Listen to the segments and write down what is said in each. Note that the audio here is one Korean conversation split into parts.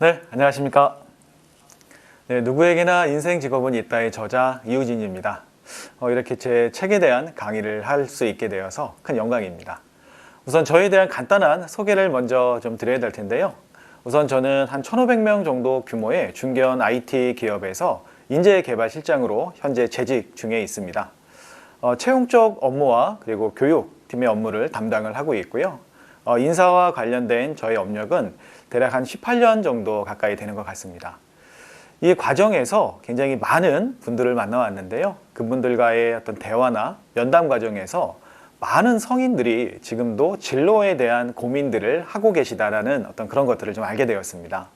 네, 안녕하십니까. 네, 누구에게나 인생 직업은 있다의 저자 이우진입니다. 이렇게 제 책에 대한 강의를 할 수 있게 되어서 큰 영광입니다. 우선 저에 대한 간단한 소개를 먼저 좀 드려야 될 텐데요. 우선 저는 한 1,500명 정도 규모의 중견 IT 기업에서 인재개발실장으로 현재 재직 중에 있습니다. 채용적 업무와 그리고 교육팀의 업무를 담당을 하고 있고요. 인사와 관련된 저의 업력은 대략 한 18년 정도 가까이 되는 것 같습니다. 이 과정에서 굉장히 많은 분들을 만나왔는데요. 그분들과의 어떤 대화나 면담 과정에서 많은 성인들이 지금도 진로에 대한 고민들을 하고 계시다라는 어떤 그런 것들을 좀 알게 되었습니다.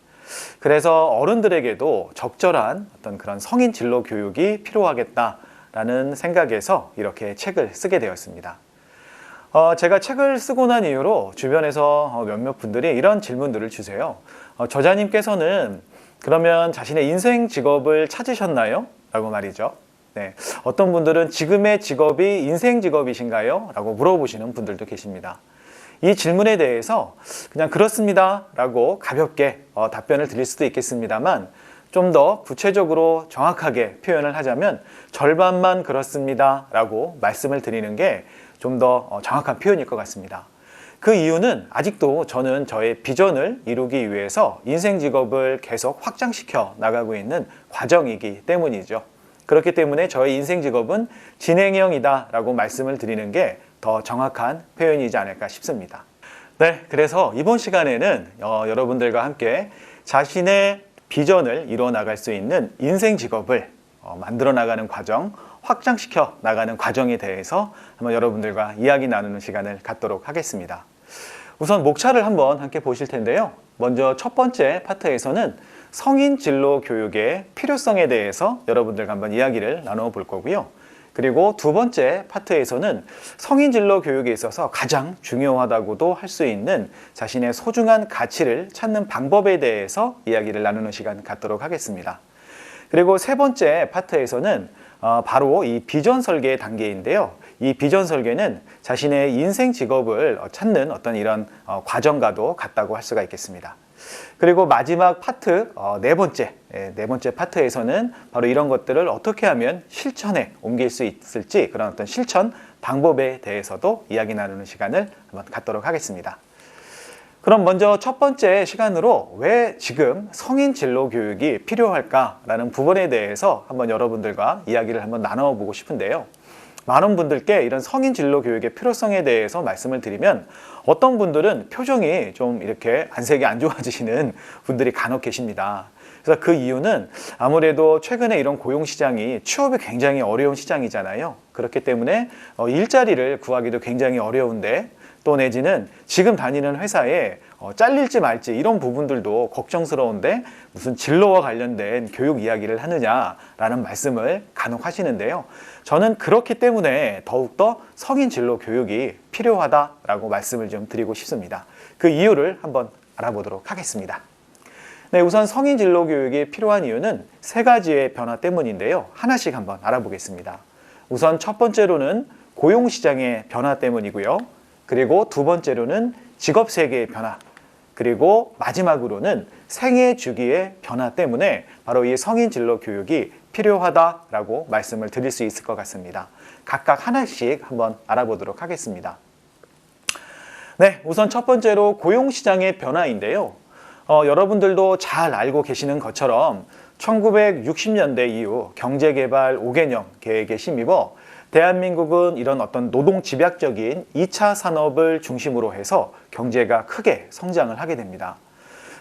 그래서 어른들에게도 적절한 어떤 그런 성인 진로 교육이 필요하겠다라는 생각에서 이렇게 책을 쓰게 되었습니다. 제가 책을 쓰고 난 이후로 주변에서 몇몇 분들이 이런 질문들을 주세요. 저자님께서는 그러면 자신의 인생 직업을 찾으셨나요? 라고 말이죠. 네. 어떤 분들은 지금의 직업이 인생 직업이신가요? 라고 물어보시는 분들도 계십니다. 이 질문에 대해서 그냥 그렇습니다 라고 가볍게 답변을 드릴 수도 있겠습니다만 좀 더 구체적으로 정확하게 표현을 하자면 절반만 그렇습니다 라고 말씀을 드리는 게 좀 더 정확한 표현일 것 같습니다. 그 이유는 아직도 저는 저의 비전을 이루기 위해서 인생 직업을 계속 확장시켜 나가고 있는 과정이기 때문이죠. 그렇기 때문에 저의 인생 직업은 진행형이다 라고 말씀을 드리는 게 더 정확한 표현이지 않을까 싶습니다. 네, 그래서 이번 시간에는 여러분들과 함께 자신의 비전을 이루어 나갈 수 있는 인생 직업을 만들어 나가는 과정, 확장시켜 나가는 과정에 대해서 한번 여러분들과 이야기 나누는 시간을 갖도록 하겠습니다. 우선 목차를 한번 함께 보실 텐데요. 먼저 첫 번째 파트에서는 성인 진로 교육의 필요성에 대해서 여러분들과 한번 이야기를 나눠 볼 거고요. 그리고 두 번째 파트에서는 성인 진로 교육에 있어서 가장 중요하다고도 할 수 있는 자신의 소중한 가치를 찾는 방법에 대해서 이야기를 나누는 시간 갖도록 하겠습니다. 그리고 세 번째 파트에서는 바로 이 비전 설계 단계인데요. 이 비전 설계는 자신의 인생 직업을 찾는 어떤 이런 과정과도 같다고 할 수가 있겠습니다. 그리고 마지막 파트, 네 번째 파트에서는 바로 이런 것들을 어떻게 하면 실천에 옮길 수 있을지 그런 어떤 실천 방법에 대해서도 이야기 나누는 시간을 한번 갖도록 하겠습니다. 그럼 먼저 첫 번째 시간으로 왜 지금 성인 진로 교육이 필요할까라는 부분에 대해서 한번 여러분들과 이야기를 한번 나눠보고 싶은데요. 많은 분들께 이런 성인 진로 교육의 필요성에 대해서 말씀을 드리면 어떤 분들은 표정이 좀 이렇게 안색이 안 좋아지시는 분들이 간혹 계십니다. 그래서 그 이유는 아무래도 최근에 이런 고용시장이 취업이 굉장히 어려운 시장이잖아요. 그렇기 때문에 일자리를 구하기도 굉장히 어려운데 또 내지는 지금 다니는 회사에 잘릴지 말지 이런 부분들도 걱정스러운데 무슨 진로와 관련된 교육 이야기를 하느냐라는 말씀을 간혹 하시는데요. 저는 그렇기 때문에 더욱더 성인 진로 교육이 필요하다라고 말씀을 좀 드리고 싶습니다. 그 이유를 한번 알아보도록 하겠습니다. 네, 우선 성인 진로 교육이 필요한 이유는 세 가지의 변화 때문인데요. 하나씩 한번 알아보겠습니다. 우선 첫 번째로는 고용시장의 변화 때문이고요. 그리고 두 번째로는 직업 세계의 변화, 그리고 마지막으로는 생애 주기의 변화 때문에 바로 이 성인 진로 교육이 필요하다라고 말씀을 드릴 수 있을 것 같습니다. 각각 하나씩 한번 알아보도록 하겠습니다. 네, 우선 첫 번째로 고용시장의 변화인데요. 여러분들도 잘 알고 계시는 것처럼 1960년대 이후 경제개발 5개년 계획의 힘입어 대한민국은 이런 어떤 노동 집약적인 2차 산업을 중심으로 해서 경제가 크게 성장을 하게 됩니다.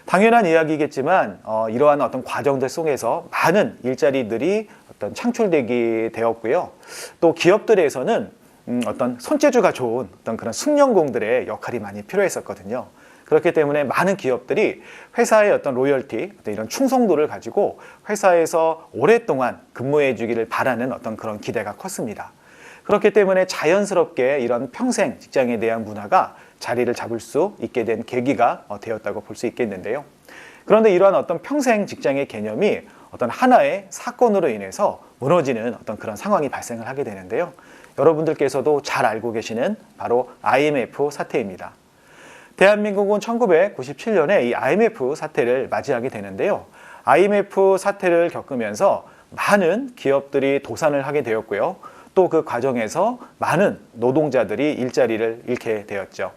당연한 이야기겠지만 이러한 어떤 과정들 속에서 많은 일자리들이 어떤 창출되게 되었고요. 또 기업들에서는 어떤 손재주가 좋은 어떤 그런 숙련공들의 역할이 많이 필요했었거든요. 그렇기 때문에 많은 기업들이 회사의 어떤 로열티, 어떤 이런 충성도를 가지고 회사에서 오랫동안 근무해 주기를 바라는 어떤 그런 기대가 컸습니다. 그렇기 때문에 자연스럽게 이런 평생 직장에 대한 문화가 자리를 잡을 수 있게 된 계기가 되었다고 볼 수 있겠는데요. 그런데 이러한 어떤 평생 직장의 개념이 어떤 하나의 사건으로 인해서 무너지는 어떤 그런 상황이 발생을 하게 되는데요. 여러분들께서도 잘 알고 계시는 바로 IMF 사태입니다. 대한민국은 1997년에 이 IMF 사태를 맞이하게 되는데요. IMF 사태를 겪으면서 많은 기업들이 도산을 하게 되었고요. 또 그 과정에서 많은 노동자들이 일자리를 잃게 되었죠.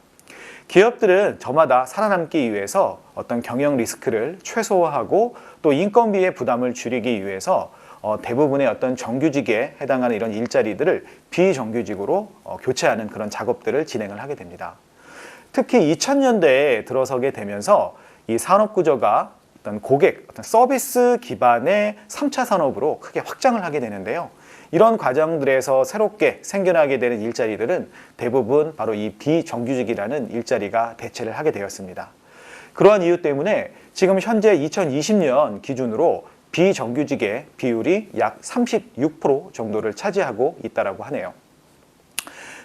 기업들은 저마다 살아남기 위해서 어떤 경영 리스크를 최소화하고 또 인건비의 부담을 줄이기 위해서 대부분의 어떤 정규직에 해당하는 이런 일자리들을 비정규직으로 교체하는 그런 작업들을 진행을 하게 됩니다. 특히 2000년대에 들어서게 되면서 이 산업 구조가 어떤 고객, 어떤 서비스 기반의 3차 산업으로 크게 확장을 하게 되는데요. 이런 과정들에서 새롭게 생겨나게 되는 일자리들은 대부분 바로 이 비정규직이라는 일자리가 대체를 하게 되었습니다. 그러한 이유 때문에 지금 현재 2020년 기준으로 비정규직의 비율이 약 36% 정도를 차지하고 있다고 하네요.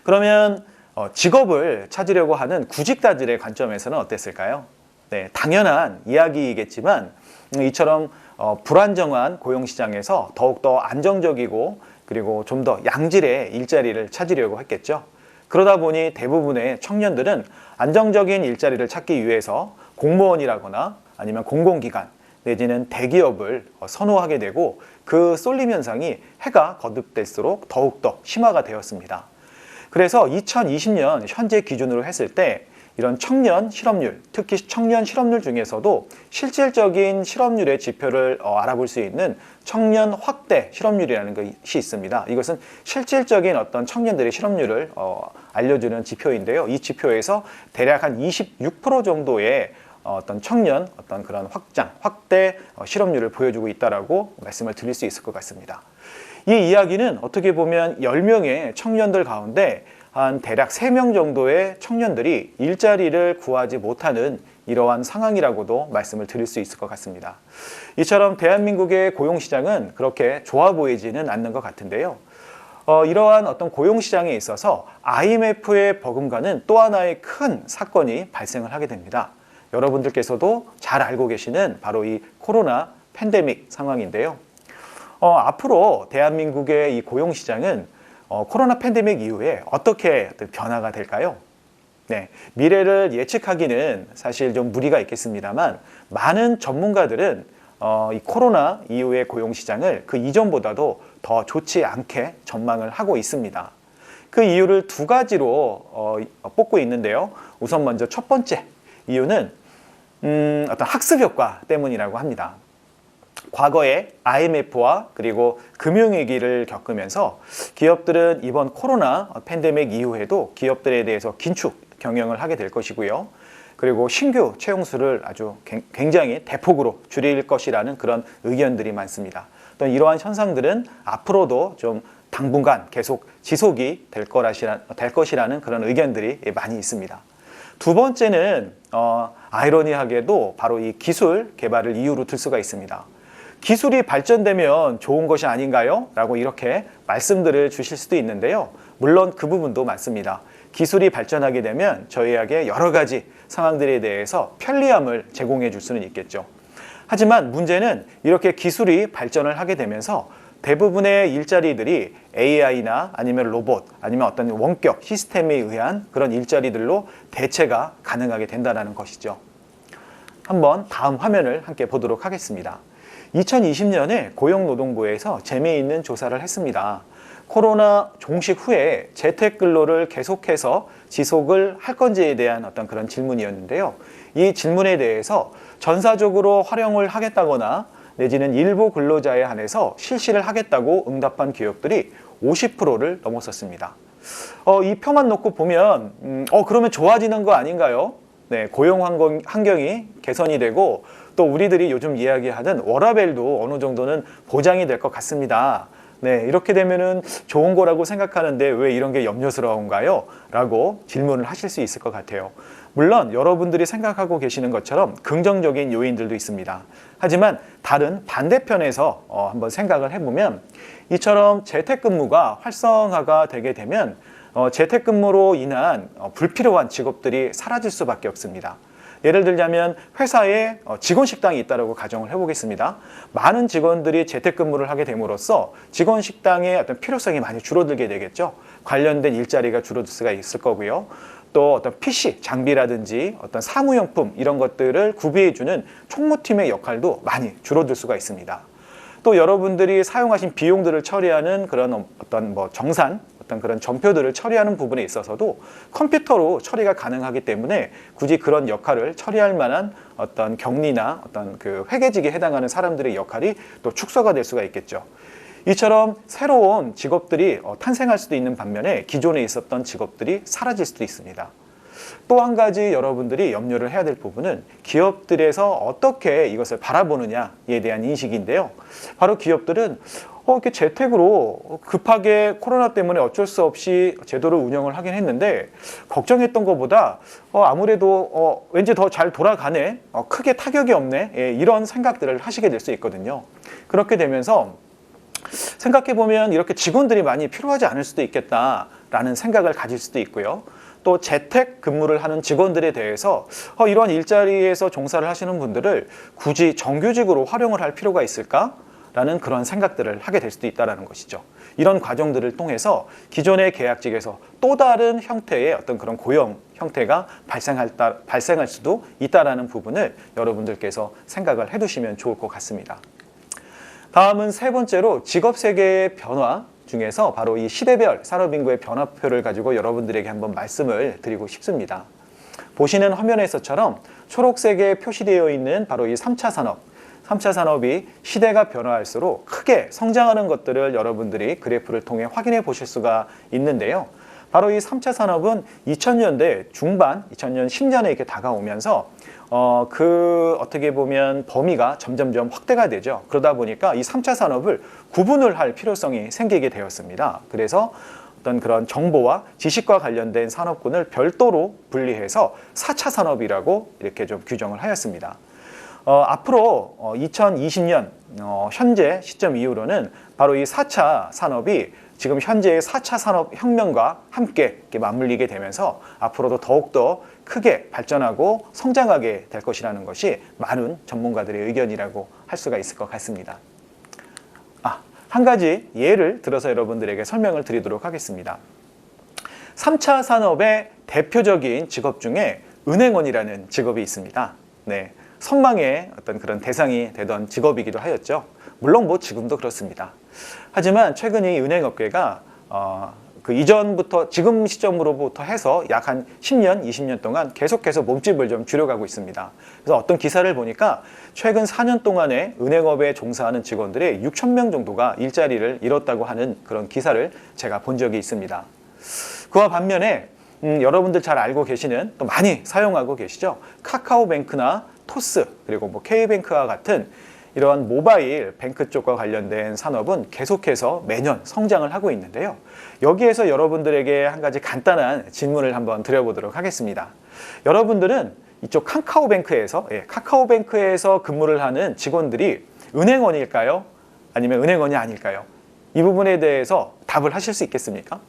그러면 직업을 찾으려고 하는 구직자들의 관점에서는 어땠을까요? 네, 당연한 이야기이겠지만 이처럼 불안정한 고용시장에서 더욱더 안정적이고 그리고 좀 더 양질의 일자리를 찾으려고 했겠죠. 그러다 보니 대부분의 청년들은 안정적인 일자리를 찾기 위해서 공무원이라거나 아니면 공공기관 내지는 대기업을 선호하게 되고 그 쏠림 현상이 해가 거듭될수록 더욱더 심화가 되었습니다. 그래서 2020년 현재 기준으로 했을 때 이런 청년 실업률, 특히 청년 실업률 중에서도 실질적인 실업률의 지표를 알아볼 수 있는 청년 확대 실업률이라는 것이 있습니다. 이것은 실질적인 어떤 청년들의 실업률을 알려주는 지표인데요. 이 지표에서 대략 한 26% 정도의 어떤 청년 어떤 그런 확대 실업률을 보여주고 있다라고 말씀을 드릴 수 있을 것 같습니다. 이 이야기는 어떻게 보면 10명의 청년들 가운데 한 대략 3명 정도의 청년들이 일자리를 구하지 못하는 이러한 상황이라고도 말씀을 드릴 수 있을 것 같습니다. 이처럼 대한민국의 고용시장은 그렇게 좋아 보이지는 않는 것 같은데요. 이러한 어떤 고용시장에 있어서 IMF의 버금가는 또 하나의 큰 사건이 발생을 하게 됩니다. 여러분들께서도 잘 알고 계시는 바로 이 코로나 팬데믹 상황인데요. 앞으로 대한민국의 이 고용시장은 코로나 팬데믹 이후에 어떻게 변화가 될까요? 네, 미래를 예측하기는 사실 좀 무리가 있겠습니다만 많은 전문가들은 이 코로나 이후의 고용시장을 그 이전보다도 더 좋지 않게 전망을 하고 있습니다. 그 이유를 두 가지로 뽑고 있는데요. 우선 먼저 첫 번째 이유는 어떤 학습 효과 때문이라고 합니다. 과거에 IMF와 그리고 금융위기를 겪으면서 기업들은 이번 코로나 팬데믹 이후에도 기업들에 대해서 긴축 경영을 하게 될 것이고요. 그리고 신규 채용수를 아주 굉장히 대폭으로 줄일 것이라는 그런 의견들이 많습니다. 또 이러한 현상들은 앞으로도 좀 당분간 계속 지속이 될 것이라는 그런 의견들이 많이 있습니다. 두 번째는 아이러니하게도 바로 이 기술 개발을 이유로 들 수가 있습니다. 기술이 발전되면 좋은 것이 아닌가요? 라고 이렇게 말씀들을 주실 수도 있는데요. 물론 그 부분도 맞습니다. 기술이 발전하게 되면 저희에게 여러 가지 상황들에 대해서 편리함을 제공해 줄 수는 있겠죠. 하지만 문제는 이렇게 기술이 발전을 하게 되면서 대부분의 일자리들이 AI나 아니면 로봇 아니면 어떤 원격 시스템에 의한 그런 일자리들로 대체가 가능하게 된다는 것이죠. 한번 다음 화면을 함께 보도록 하겠습니다. 2020년에 고용노동부에서 재미있는 조사를 했습니다. 코로나 종식 후에 재택근로를 계속해서 지속을 할 건지에 대한 어떤 그런 질문이었는데요. 이 질문에 대해서 전사적으로 활용을 하겠다거나 내지는 일부 근로자에 한해서 실시를 하겠다고 응답한 기업들이 50%를 넘었었습니다. 이 표만 놓고 보면 그러면 좋아지는 거 아닌가요? 네, 고용 환경이 개선이 되고 또 우리들이 요즘 이야기하는 워라밸도 어느 정도는 보장이 될 것 같습니다. 네, 이렇게 되면은 좋은 거라고 생각하는데 왜 이런 게 염려스러운가요? 라고 질문을 하실 수 있을 것 같아요. 물론 여러분들이 생각하고 계시는 것처럼 긍정적인 요인들도 있습니다. 하지만 다른 반대편에서 한번 생각을 해보면 이처럼 재택근무가 활성화가 되게 되면 재택근무로 인한 불필요한 직업들이 사라질 수밖에 없습니다. 예를 들자면 회사에 직원 식당이 있다고 가정을 해보겠습니다. 많은 직원들이 재택근무를 하게 됨으로써 직원 식당의 어떤 필요성이 많이 줄어들게 되겠죠. 관련된 일자리가 줄어들 수가 있을 거고요. 또 어떤 PC 장비라든지 어떤 사무용품 이런 것들을 구비해주는 총무팀의 역할도 많이 줄어들 수가 있습니다. 또 여러분들이 사용하신 비용들을 처리하는 그런 어떤 정산, 어떤 그런 전표들을 처리하는 부분에 있어서도 컴퓨터로 처리가 가능하기 때문에 굳이 그런 역할을 처리할 만한 어떤 격리나 어떤 그 회계직에 해당하는 사람들의 역할이 또 축소가 될 수가 있겠죠. 이처럼 새로운 직업들이 탄생할 수도 있는 반면에 기존에 있었던 직업들이 사라질 수도 있습니다. 또 한 가지 여러분들이 염려를 해야 될 부분은 기업들에서 어떻게 이것을 바라보느냐에 대한 인식인데요. 바로 기업들은 이렇게 재택으로 급하게 코로나 때문에 어쩔 수 없이 제도를 운영을 하긴 했는데 걱정했던 것보다 아무래도 왠지 더 잘 돌아가네, 크게 타격이 없네, 이런 생각들을 하시게 될 수 있거든요. 그렇게 되면서 생각해보면 이렇게 직원들이 많이 필요하지 않을 수도 있겠다라는 생각을 가질 수도 있고요. 또 재택 근무를 하는 직원들에 대해서 이런 일자리에서 종사를 하시는 분들을 굳이 정규직으로 활용을 할 필요가 있을까라는 그런 생각들을 하게 될 수도 있다는 것이죠. 이런 과정들을 통해서 기존의 계약직에서 또 다른 형태의 어떤 그런 고용 형태가 발생할 수도 있다는 부분을 여러분들께서 생각을 해두시면 좋을 것 같습니다. 다음은 세 번째로 직업 세계의 변화 중에서 바로 이 시대별 산업인구의 변화표를 가지고 여러분들에게 한번 말씀을 드리고 싶습니다. 보시는 화면에서처럼 초록색에 표시되어 있는 바로 이 3차 산업, 3차 산업이 시대가 변화할수록 크게 성장하는 것들을 여러분들이 그래프를 통해 확인해 보실 수가 있는데요. 바로 이 3차 산업은 2000년대 중반, 2000년 10년에 이렇게 다가오면서 어떻게 보면 범위가 점점점 확대가 되죠. 그러다 보니까 이 3차 산업을 구분을 할 필요성이 생기게 되었습니다. 그래서 어떤 그런 정보와 지식과 관련된 산업군을 별도로 분리해서 4차 산업이라고 이렇게 좀 규정을 하였습니다. 앞으로 2020년 현재 시점 이후로는 바로 이 4차 산업이 지금 현재의 4차 산업혁명과 함께 이렇게 맞물리게 되면서 앞으로도 더욱더 크게 발전하고 성장하게 될 것이라는 것이 많은 전문가들의 의견이라고 할 수가 있을 것 같습니다. 한 가지 예를 들어서 여러분들에게 설명을 드리도록 하겠습니다. 3차 산업의 대표적인 직업 중에 은행원이라는 직업이 있습니다. 네, 선망의 어떤 그런 대상이 되던 직업이기도 하였죠. 물론 지금도 그렇습니다. 하지만 최근 이 은행업계가 그 이전부터 지금 시점으로부터 해서 약 한 10년, 20년 동안 계속해서 몸집을 좀 줄여가고 있습니다. 그래서 어떤 기사를 보니까 최근 4년 동안에 은행업에 종사하는 직원들의 6,000명 정도가 일자리를 잃었다고 하는 그런 기사를 제가 본 적이 있습니다. 그와 반면에 여러분들 잘 알고 계시는, 또 많이 사용하고 계시죠? 카카오뱅크나 토스, 그리고 K뱅크와 같은 이러한 모바일 뱅크 쪽과 관련된 산업은 계속해서 매년 성장을 하고 있는데요. 여기에서 여러분들에게 한 가지 간단한 질문을 한번 드려보도록 하겠습니다. 여러분들은 이쪽 카카오뱅크에서 근무를 하는 직원들이 은행원일까요? 아니면 은행원이 아닐까요? 이 부분에 대해서 답을 하실 수 있겠습니까?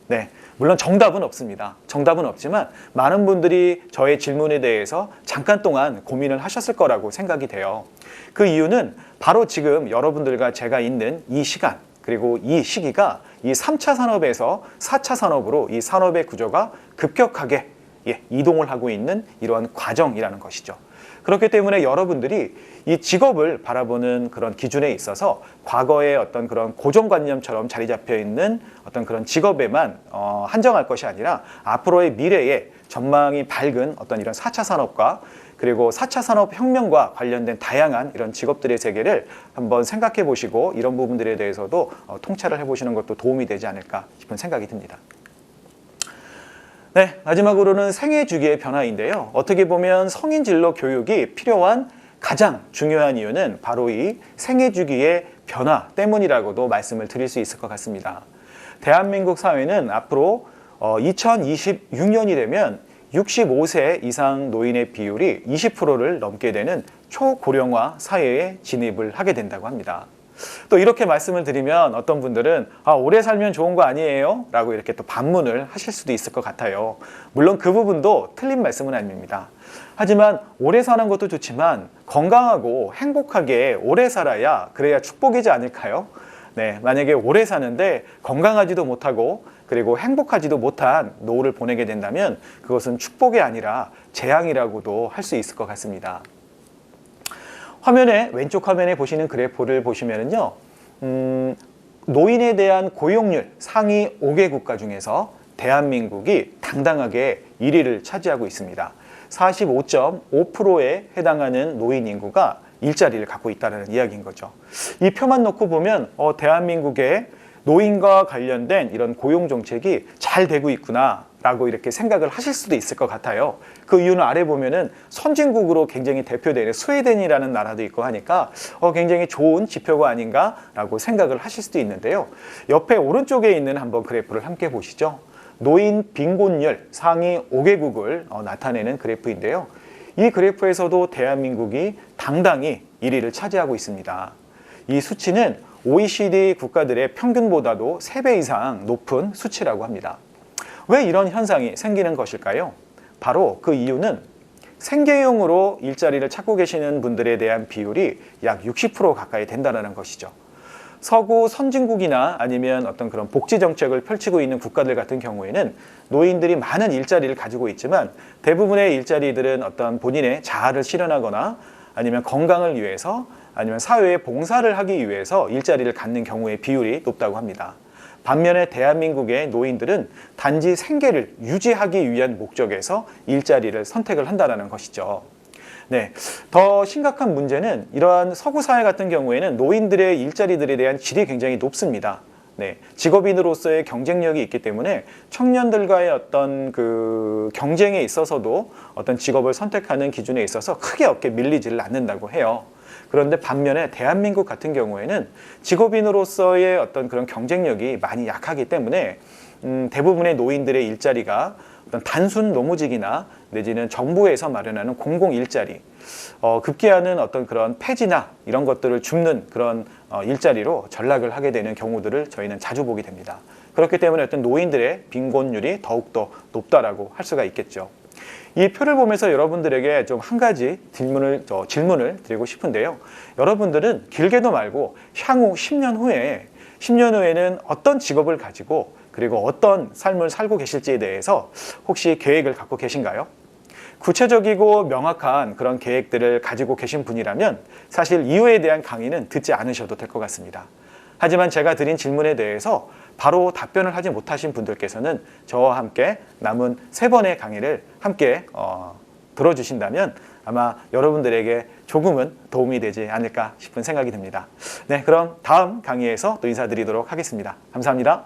네. 물론 정답은 없습니다. 정답은 없지만 많은 분들이 저의 질문에 대해서 잠깐 동안 고민을 하셨을 거라고 생각이 돼요. 그 이유는 바로 지금 여러분들과 제가 있는 이 시간, 그리고 이 시기가 이 3차 산업에서 4차 산업으로 이 산업의 구조가 급격하게 이동을 하고 있는 이러한 과정이라는 것이죠. 그렇기 때문에 여러분들이 이 직업을 바라보는 그런 기준에 있어서 과거의 어떤 그런 고정관념처럼 자리 잡혀 있는 어떤 그런 직업에만 한정할 것이 아니라 앞으로의 미래에 전망이 밝은 어떤 이런 4차 산업과 그리고 4차 산업혁명과 관련된 다양한 이런 직업들의 세계를 한번 생각해 보시고 이런 부분들에 대해서도 통찰을 해보시는 것도 도움이 되지 않을까 싶은 생각이 듭니다. 네, 마지막으로는 생애 주기의 변화인데요. 어떻게 보면 성인 진로 교육이 필요한 가장 중요한 이유는 바로 이 생애 주기의 변화 때문이라고도 말씀을 드릴 수 있을 것 같습니다. 대한민국 사회는 앞으로 2026년이 되면 65세 이상 노인의 비율이 20%를 넘게 되는 초고령화 사회에 진입을 하게 된다고 합니다. 또 이렇게 말씀을 드리면 어떤 분들은 오래 살면 좋은 거 아니에요? 라고 이렇게 또 반문을 하실 수도 있을 것 같아요. 물론 그 부분도 틀린 말씀은 아닙니다. 하지만 오래 사는 것도 좋지만 건강하고 행복하게 오래 살아야 그래야 축복이지 않을까요? 네, 만약에 오래 사는데 건강하지도 못하고 그리고 행복하지도 못한 노후를 보내게 된다면 그것은 축복이 아니라 재앙이라고도 할 수 있을 것 같습니다. 왼쪽 화면에 보시는 그래프를 보시면은요, 노인에 대한 고용률 상위 5개 국가 중에서 대한민국이 당당하게 1위를 차지하고 있습니다. 45.5%에 해당하는 노인 인구가 일자리를 갖고 있다는 이야기인 거죠. 이 표만 놓고 보면 대한민국의 노인과 관련된 이런 고용 정책이 잘 되고 있구나 라고 이렇게 생각을 하실 수도 있을 것 같아요. 그 이유는 아래 보면은 선진국으로 굉장히 대표되는 스웨덴이라는 나라도 있고 하니까 굉장히 좋은 지표가 아닌가 라고 생각을 하실 수도 있는데요. 옆에 오른쪽에 있는 한번 그래프를 함께 보시죠. 노인 빈곤율 상위 5개국을 나타내는 그래프인데요. 이 그래프에서도 대한민국이 당당히 1위를 차지하고 있습니다. 이 수치는 OECD 국가들의 평균보다도 3배 이상 높은 수치라고 합니다. 왜 이런 현상이 생기는 것일까요? 바로 그 이유는 생계형으로 일자리를 찾고 계시는 분들에 대한 비율이 약 60% 가까이 된다는 것이죠. 서구 선진국이나 아니면 어떤 그런 복지 정책을 펼치고 있는 국가들 같은 경우에는 노인들이 많은 일자리를 가지고 있지만 대부분의 일자리들은 어떤 본인의 자아를 실현하거나 아니면 건강을 위해서 아니면 사회에 봉사를 하기 위해서 일자리를 갖는 경우의 비율이 높다고 합니다. 반면에 대한민국의 노인들은 단지 생계를 유지하기 위한 목적에서 일자리를 선택을 한다는 것이죠. 네, 더 심각한 문제는 이러한 서구 사회 같은 경우에는 노인들의 일자리들에 대한 질이 굉장히 높습니다. 네, 직업인으로서의 경쟁력이 있기 때문에 청년들과의 어떤 그 경쟁에 있어서도 어떤 직업을 선택하는 기준에 있어서 크게 어깨 밀리지를 않는다고 해요. 그런데 반면에 대한민국 같은 경우에는 직업인으로서의 어떤 그런 경쟁력이 많이 약하기 때문에 대부분의 노인들의 일자리가 어떤 단순 노무직이나 내지는 정부에서 마련하는 공공 일자리, 급기야는 어떤 그런 폐지나 이런 것들을 줍는 그런 일자리로 전락을 하게 되는 경우들을 저희는 자주 보게 됩니다. 그렇기 때문에 어떤 노인들의 빈곤율이 더욱더 높다라고 할 수가 있겠죠. 이 표를 보면서 여러분들에게 좀 한 가지 질문을 드리고 싶은데요. 여러분들은 길게도 말고 향후 10년 후에는 어떤 직업을 가지고 그리고 어떤 삶을 살고 계실지에 대해서 혹시 계획을 갖고 계신가요? 구체적이고 명확한 그런 계획들을 가지고 계신 분이라면 사실 이유에 대한 강의는 듣지 않으셔도 될 것 같습니다. 하지만 제가 드린 질문에 대해서 바로 답변을 하지 못하신 분들께서는 저와 함께 남은 3번의 강의를 함께 들어주신다면 아마 여러분들에게 조금은 도움이 되지 않을까 싶은 생각이 듭니다. 네, 그럼 다음 강의에서 또 인사드리도록 하겠습니다. 감사합니다.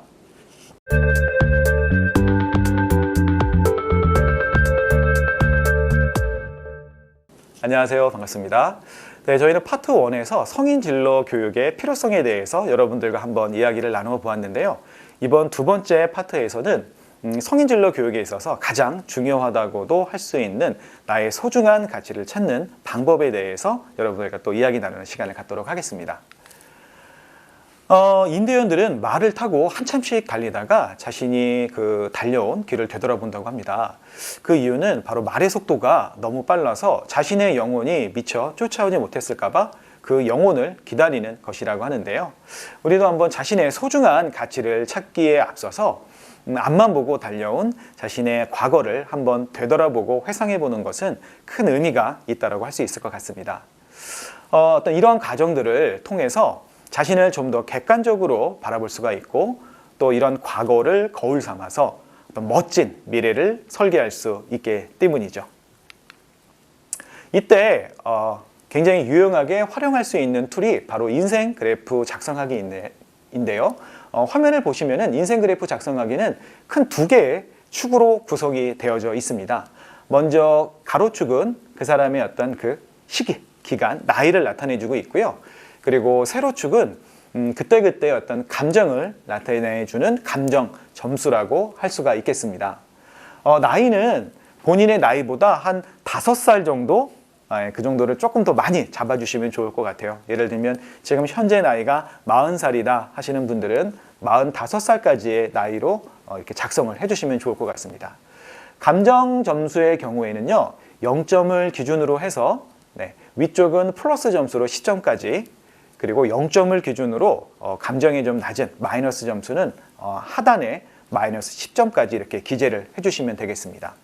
안녕하세요. 반갑습니다. 네, 저희는 파트 1에서 성인 진로 교육의 필요성에 대해서 여러분들과 한번 이야기를 나누어 보았는데요. 이번 2번째 파트에서는 성인 진로 교육에 있어서 가장 중요하다고도 할 수 있는 나의 소중한 가치를 찾는 방법에 대해서 여러분들과 또 이야기 나누는 시간을 갖도록 하겠습니다. 인도연들은 말을 타고 한참씩 달리다가 자신이 달려온 길을 되돌아본다고 합니다. 그 이유는 바로 말의 속도가 너무 빨라서 자신의 영혼이 미처 쫓아오지 못했을까봐 그 영혼을 기다리는 것이라고 하는데요. 우리도 한번 자신의 소중한 가치를 찾기에 앞서서 앞만 보고 달려온 자신의 과거를 한번 되돌아보고 회상해보는 것은 큰 의미가 있다고 할 수 있을 것 같습니다. 어떤 이러한 과정들을 통해서 자신을 좀 더 객관적으로 바라볼 수가 있고 또 이런 과거를 거울 삼아서 어떤 멋진 미래를 설계할 수 있기 때문이죠. 이때 굉장히 유용하게 활용할 수 있는 툴이 바로 인생 그래프 작성하기인데요. 화면을 보시면은 인생 그래프 작성하기는 큰 2개의 축으로 구성이 되어져 있습니다. 먼저 가로축은 그 사람의 어떤 그 시기, 기간, 나이를 나타내주고 있고요. 그리고 세로축은 그때그때 어떤 감정을 나타내주는 감정 점수라고 할 수가 있겠습니다. 나이는 본인의 나이보다 한 5살 정도, 그 정도를 조금 더 많이 잡아주시면 좋을 것 같아요. 예를 들면 지금 현재 나이가 40살이다 하시는 분들은 45살까지의 나이로 이렇게 작성을 해주시면 좋을 것 같습니다. 감정 점수의 경우에는요, 0점을 기준으로 해서 위쪽은 플러스 점수로 10점까지, 그리고 0점을 기준으로 감정이 좀 낮은 마이너스 점수는 하단에 마이너스 10점까지 이렇게 기재를 해주시면 되겠습니다.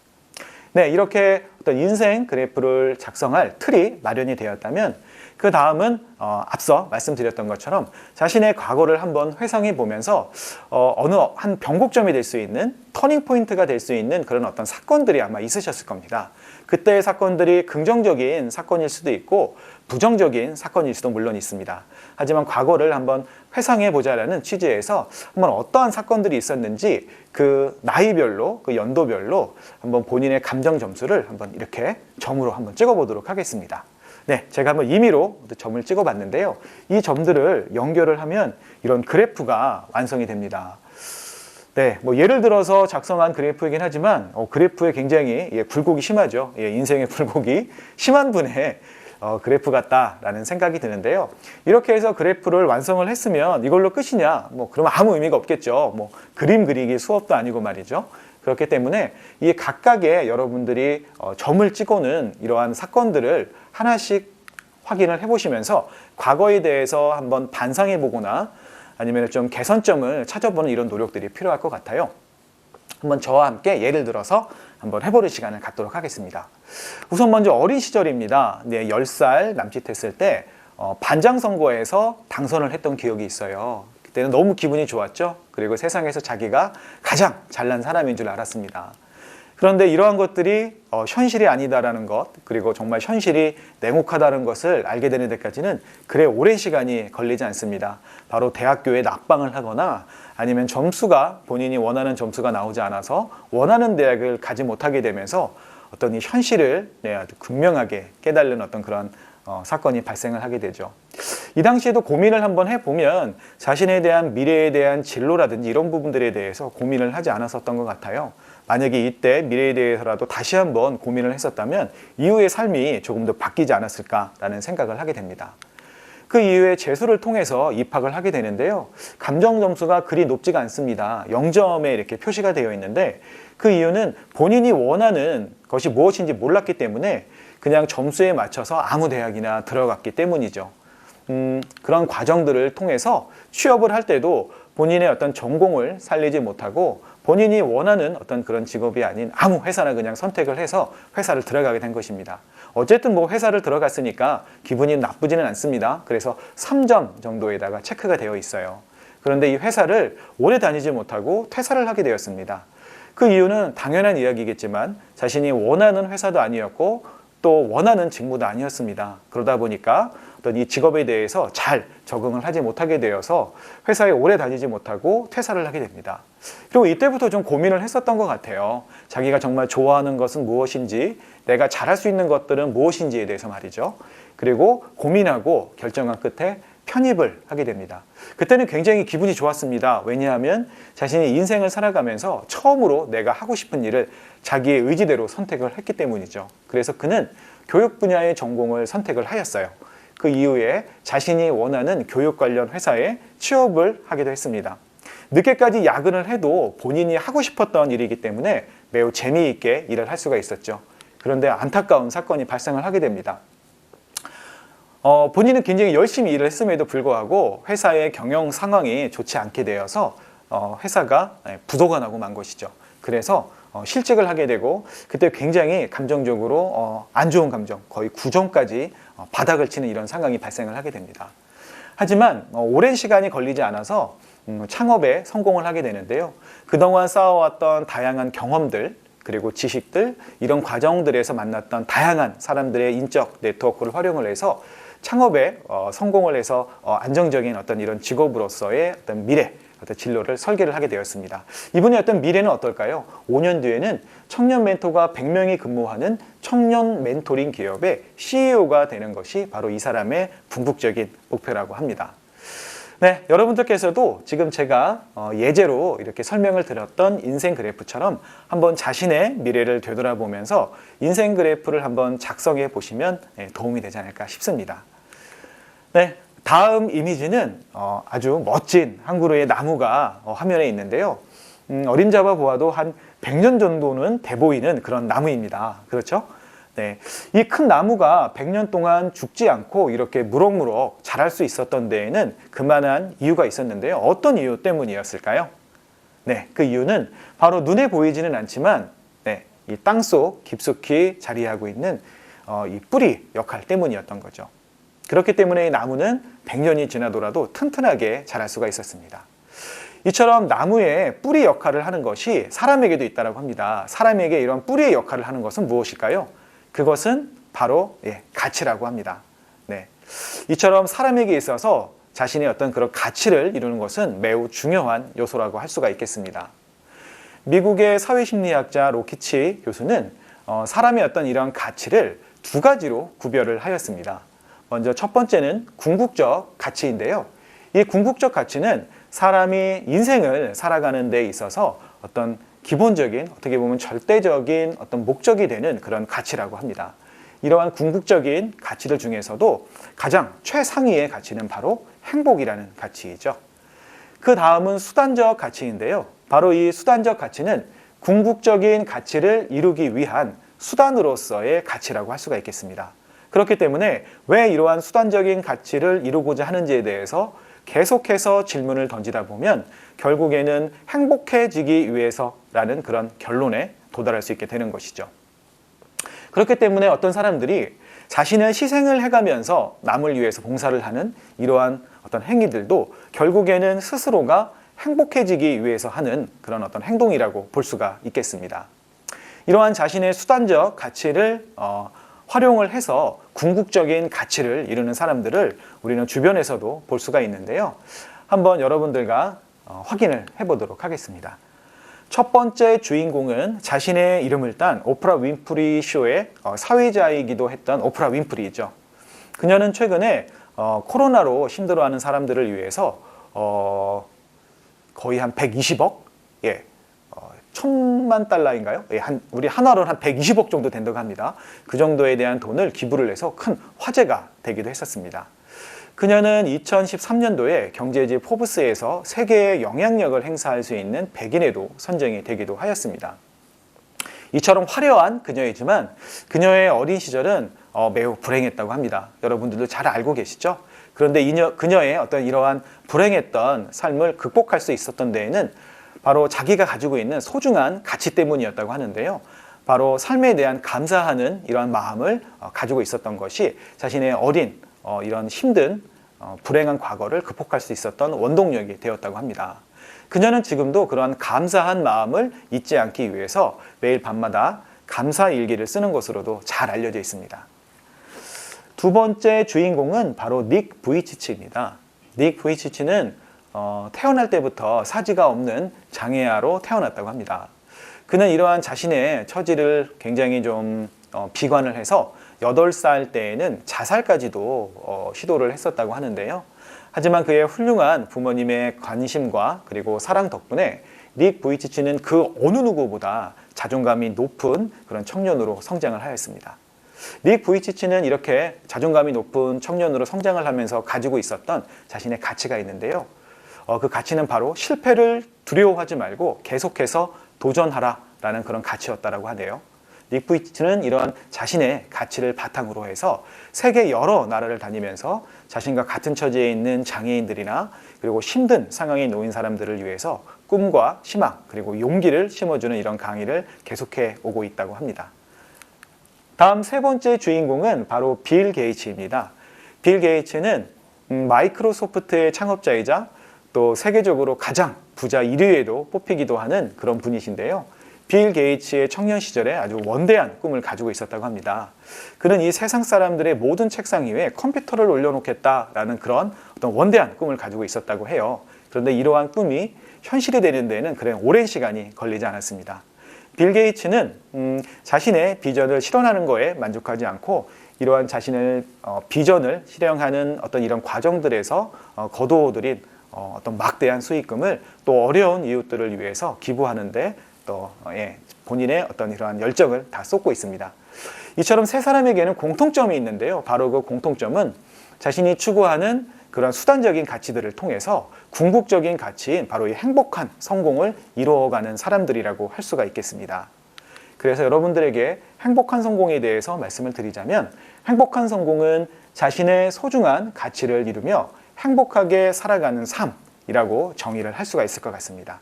네, 이렇게 어떤 인생 그래프를 작성할 틀이 마련이 되었다면 그 다음은 앞서 말씀드렸던 것처럼 자신의 과거를 한번 회상해 보면서 어느 한 변곡점이 될 수 있는 터닝 포인트가 될 수 있는 그런 어떤 사건들이 아마 있으셨을 겁니다. 그때의 사건들이 긍정적인 사건일 수도 있고 부정적인 사건일 수도 물론 있습니다. 하지만 과거를 한번 회상해 보자라는 취지에서 한번 어떠한 사건들이 있었는지 그 나이별로 그 연도별로 한번 본인의 감정 점수를 한번 이렇게 점으로 한번 찍어 보도록 하겠습니다. 네, 제가 한번 임의로 점을 찍어 봤는데요. 이 점들을 연결을 하면 이런 그래프가 완성이 됩니다. 네, 뭐 예를 들어서 작성한 그래프이긴 하지만 그래프에 굉장히 굴곡이 심하죠. 인생의 굴곡이 심한 분의 그래프 같다라는 생각이 드는데요. 이렇게 해서 그래프를 완성을 했으면 이걸로 끝이냐? 뭐 그러면 아무 의미가 없겠죠. 뭐 그림 그리기 수업도 아니고 말이죠. 그렇기 때문에 이 각각의 여러분들이 점을 찍어는 이러한 사건들을 하나씩 확인을 해보시면서 과거에 대해서 한번 반상해 보거나 아니면 좀 개선점을 찾아보는 이런 노력들이 필요할 것 같아요. 한번 저와 함께 예를 들어서 한번 해보는 시간을 갖도록 하겠습니다. 우선 먼저 어린 시절입니다. 네, 10살 남짓했을 때 반장 선거에서 당선을 했던 기억이 있어요. 그때는 너무 기분이 좋았죠. 그리고 세상에서 자기가 가장 잘난 사람인 줄 알았습니다. 그런데 이러한 것들이 현실이 아니다라는 것, 그리고 정말 현실이 냉혹하다는 것을 알게 되는 데까지는 그래 오랜 시간이 걸리지 않습니다. 바로 대학교에 낙방을 하거나 아니면 점수가 본인이 원하는 점수가 나오지 않아서 원하는 대학을 가지 못하게 되면서 어떤 이 현실을 아주 극명하게 깨달는 어떤 그런 사건이 발생을 하게 되죠. 이 당시에도 고민을 한번 해보면 자신에 대한 미래에 대한 진로라든지 이런 부분들에 대해서 고민을 하지 않았었던 것 같아요. 만약에 이때 미래에 대해서라도 다시 한번 고민을 했었다면 이후의 삶이 조금 더 바뀌지 않았을까라는 생각을 하게 됩니다. 그 이후에 재수를 통해서 입학을 하게 되는데요. 감정 점수가 그리 높지가 않습니다. 0점에 이렇게 표시가 되어 있는데 그 이유는 본인이 원하는 것이 무엇인지 몰랐기 때문에 그냥 점수에 맞춰서 아무 대학이나 들어갔기 때문이죠. 그런 과정들을 통해서 취업을 할 때도 본인의 어떤 전공을 살리지 못하고 본인이 원하는 어떤 그런 직업이 아닌 아무 회사나 그냥 선택을 해서 회사를 들어가게 된 것입니다. 어쨌든 뭐 회사를 들어갔으니까 기분이 나쁘지는 않습니다. 그래서 3점 정도에다가 체크가 되어 있어요. 그런데 이 회사를 오래 다니지 못하고 퇴사를 하게 되었습니다. 그 이유는 당연한 이야기겠지만 자신이 원하는 회사도 아니었고 또 원하는 직무도 아니었습니다. 그러다 보니까 어떤 이 직업에 대해서 잘 적응을 하지 못하게 되어서 회사에 오래 다니지 못하고 퇴사를 하게 됩니다. 그리고 이때부터 좀 고민을 했었던 것 같아요. 자기가 정말 좋아하는 것은 무엇인지, 내가 잘할 수 있는 것들은 무엇인지에 대해서 말이죠. 그리고 고민하고 결정한 끝에 편입을 하게 됩니다. 그때는 굉장히 기분이 좋았습니다. 왜냐하면 자신이 인생을 살아가면서 처음으로 내가 하고 싶은 일을 자기의 의지대로 선택을 했기 때문이죠. 그래서 그는 교육 분야의 전공을 선택을 하였어요. 그 이후에 자신이 원하는 교육 관련 회사에 취업을 하기도 했습니다. 늦게까지 야근을 해도 본인이 하고 싶었던 일이기 때문에 매우 재미있게 일을 할 수가 있었죠. 그런데 안타까운 사건이 발생을 하게 됩니다. 본인은 굉장히 열심히 일을 했음에도 불구하고 회사의 경영 상황이 좋지 않게 되어서 회사가 부도가 나고 만 것이죠. 그래서 실직을 하게 되고 그때 굉장히 감정적으로 안 좋은 감정, 거의 9점까지 바닥을 치는 이런 상황이 발생을 하게 됩니다. 하지만 오랜 시간이 걸리지 않아서 창업에 성공을 하게 되는데요. 그동안 쌓아왔던 다양한 경험들 그리고 지식들 이런 과정들에서 만났던 다양한 사람들의 인적 네트워크를 활용을 해서 창업에 성공을 해서 안정적인 어떤 이런 직업으로서의 어떤 미래, 어떤 진로를 설계를 하게 되었습니다. 이분의 어떤 미래는 어떨까요? 5년 뒤에는 청년 멘토가 100명이 근무하는 청년 멘토링 기업의 CEO가 되는 것이 바로 이 사람의 궁극적인 목표라고 합니다. 네, 여러분들께서도 지금 제가 예제로 이렇게 설명을 드렸던 인생 그래프처럼 한번 자신의 미래를 되돌아보면서 인생 그래프를 한번 작성해 보시면 도움이 되지 않을까 싶습니다. 네, 다음 이미지는 아주 멋진 한 그루의 나무가 화면에 있는데요. 어림잡아 보아도 한 100년 정도는 돼 보이는 그런 나무입니다. 그렇죠? 네, 이 큰 나무가 100년 동안 죽지 않고 이렇게 무럭무럭 자랄 수 있었던 데에는 그만한 이유가 있었는데요. 어떤 이유 때문이었을까요? 네, 그 이유는 바로 눈에 보이지는 않지만 네, 이 땅속 깊숙이 자리하고 있는 이 뿌리 역할 때문이었던 거죠. 그렇기 때문에 이 나무는 100년이 지나더라도 튼튼하게 자랄 수가 있었습니다. 이처럼 나무의 뿌리 역할을 하는 것이 사람에게도 있다고 합니다. 사람에게 이런 뿌리의 역할을 하는 것은 무엇일까요? 그것은 바로 가치라고 합니다. 네. 이처럼 사람에게 있어서 자신의 어떤 그런 가치를 이루는 것은 매우 중요한 요소라고 할 수가 있겠습니다. 미국의 사회심리학자 로키치 교수는 사람의 어떤 이런 가치를 두 가지로 구별을 하였습니다. 먼저 첫 번째는 궁극적 가치인데요. 이 궁극적 가치는 사람이 인생을 살아가는 데 있어서 어떤 기본적인, 어떻게 보면 절대적인 어떤 목적이 되는 그런 가치라고 합니다. 이러한 궁극적인 가치들 중에서도 가장 최상위의 가치는 바로 행복이라는 가치이죠. 그 다음은 수단적 가치인데요. 바로 이 수단적 가치는 궁극적인 가치를 이루기 위한 수단으로서의 가치라고 할 수가 있겠습니다. 그렇기 때문에 왜 이러한 수단적인 가치를 이루고자 하는지에 대해서 계속해서 질문을 던지다 보면 결국에는 행복해지기 위해서라는 그런 결론에 도달할 수 있게 되는 것이죠. 그렇기 때문에 어떤 사람들이 자신의 희생을 해가면서 남을 위해서 봉사를 하는 이러한 어떤 행위들도 결국에는 스스로가 행복해지기 위해서 하는 그런 어떤 행동이라고 볼 수가 있겠습니다. 이러한 자신의 수단적 가치를 활용을 해서 궁극적인 가치를 이루는 사람들을 우리는 주변에서도 볼 수가 있는데요. 한번 여러분들과 확인을 해보도록 하겠습니다. 첫 번째 주인공은 자신의 이름을 딴 오프라 윈프리 쇼의 사회자이기도 했던 오프라 윈프리죠. 그녀는 최근에 코로나로 힘들어하는 사람들을 위해서 거의 한 120억? 1,000만 달러인가요? 우리 한화로 한 120억 정도 된다고 합니다. 그 정도에 대한 돈을 기부를 해서 큰 화제가 되기도 했었습니다. 그녀는 2013년도에 경제지 포브스에서 세계의 영향력을 행사할 수 있는 100인에도 선정이 되기도 하였습니다. 이처럼 화려한 그녀이지만 그녀의 어린 시절은 매우 불행했다고 합니다. 여러분들도 잘 알고 계시죠? 그런데 그녀의 어떤 이러한 불행했던 삶을 극복할 수 있었던 데에는 바로 자기가 가지고 있는 소중한 가치 때문이었다고 하는데요. 바로 삶에 대한 감사하는 이러한 마음을 가지고 있었던 것이 자신의 어린 이런 힘든 불행한 과거를 극복할 수 있었던 원동력이 되었다고 합니다. 그녀는 지금도 그러한 감사한 마음을 잊지 않기 위해서 매일 밤마다 감사 일기를 쓰는 것으로도 잘 알려져 있습니다. 두 번째 주인공은 바로 닉 부이치치입니다. 닉 부이치치는 태어날 때부터 사지가 없는 장애아로 태어났다고 합니다. 그는 이러한 자신의 처지를 굉장히 좀 비관을 해서 8살 때에는 자살까지도 시도를 했었다고 하는데요. 하지만 그의 훌륭한 부모님의 관심과 그리고 사랑 덕분에 닉 부이치치는 그 어느 누구보다 자존감이 높은 그런 청년으로 성장을 하였습니다. 닉 부이치치는 이렇게 자존감이 높은 청년으로 성장을 하면서 가지고 있었던 자신의 가치가 있는데요. 그 가치는 바로 실패를 두려워하지 말고 계속해서 도전하라라는 그런 가치였다고 하네요. 닉 부이치치는 이러한 자신의 가치를 바탕으로 해서 세계 여러 나라를 다니면서 자신과 같은 처지에 있는 장애인들이나 그리고 힘든 상황에 놓인 사람들을 위해서 꿈과 희망 그리고 용기를 심어주는 이런 강의를 계속해 오고 있다고 합니다. 다음 세 번째 주인공은 바로 빌 게이츠입니다. 빌 게이츠는 마이크로소프트의 창업자이자 또 세계적으로 가장 부자 1위에도 뽑히기도 하는 그런 분이신데요. 빌 게이츠의 청년 시절에 아주 원대한 꿈을 가지고 있었다고 합니다. 그는 이 세상 사람들의 모든 책상 위에 컴퓨터를 올려놓겠다라는 그런 어떤 원대한 꿈을 가지고 있었다고 해요. 그런데 이러한 꿈이 현실이 되는 데에는 그래 오랜 시간이 걸리지 않았습니다. 빌 게이츠는 자신의 비전을 실현하는 거에 만족하지 않고 이러한 자신의 비전을 실현하는 어떤 이런 과정들에서 거두어들인 어떤 막대한 수익금을 또 어려운 이웃들을 위해서 기부하는데 또 본인의 어떤 이러한 열정을 다 쏟고 있습니다. 이처럼 세 사람에게는 공통점이 있는데요. 바로 그 공통점은 자신이 추구하는 그런 수단적인 가치들을 통해서 궁극적인 가치인 바로 이 행복한 성공을 이루어가는 사람들이라고 할 수가 있겠습니다. 그래서 여러분들에게 행복한 성공에 대해서 말씀을 드리자면 행복한 성공은 자신의 소중한 가치를 이루며 행복하게 살아가는 삶이라고 정의를 할 수가 있을 것 같습니다.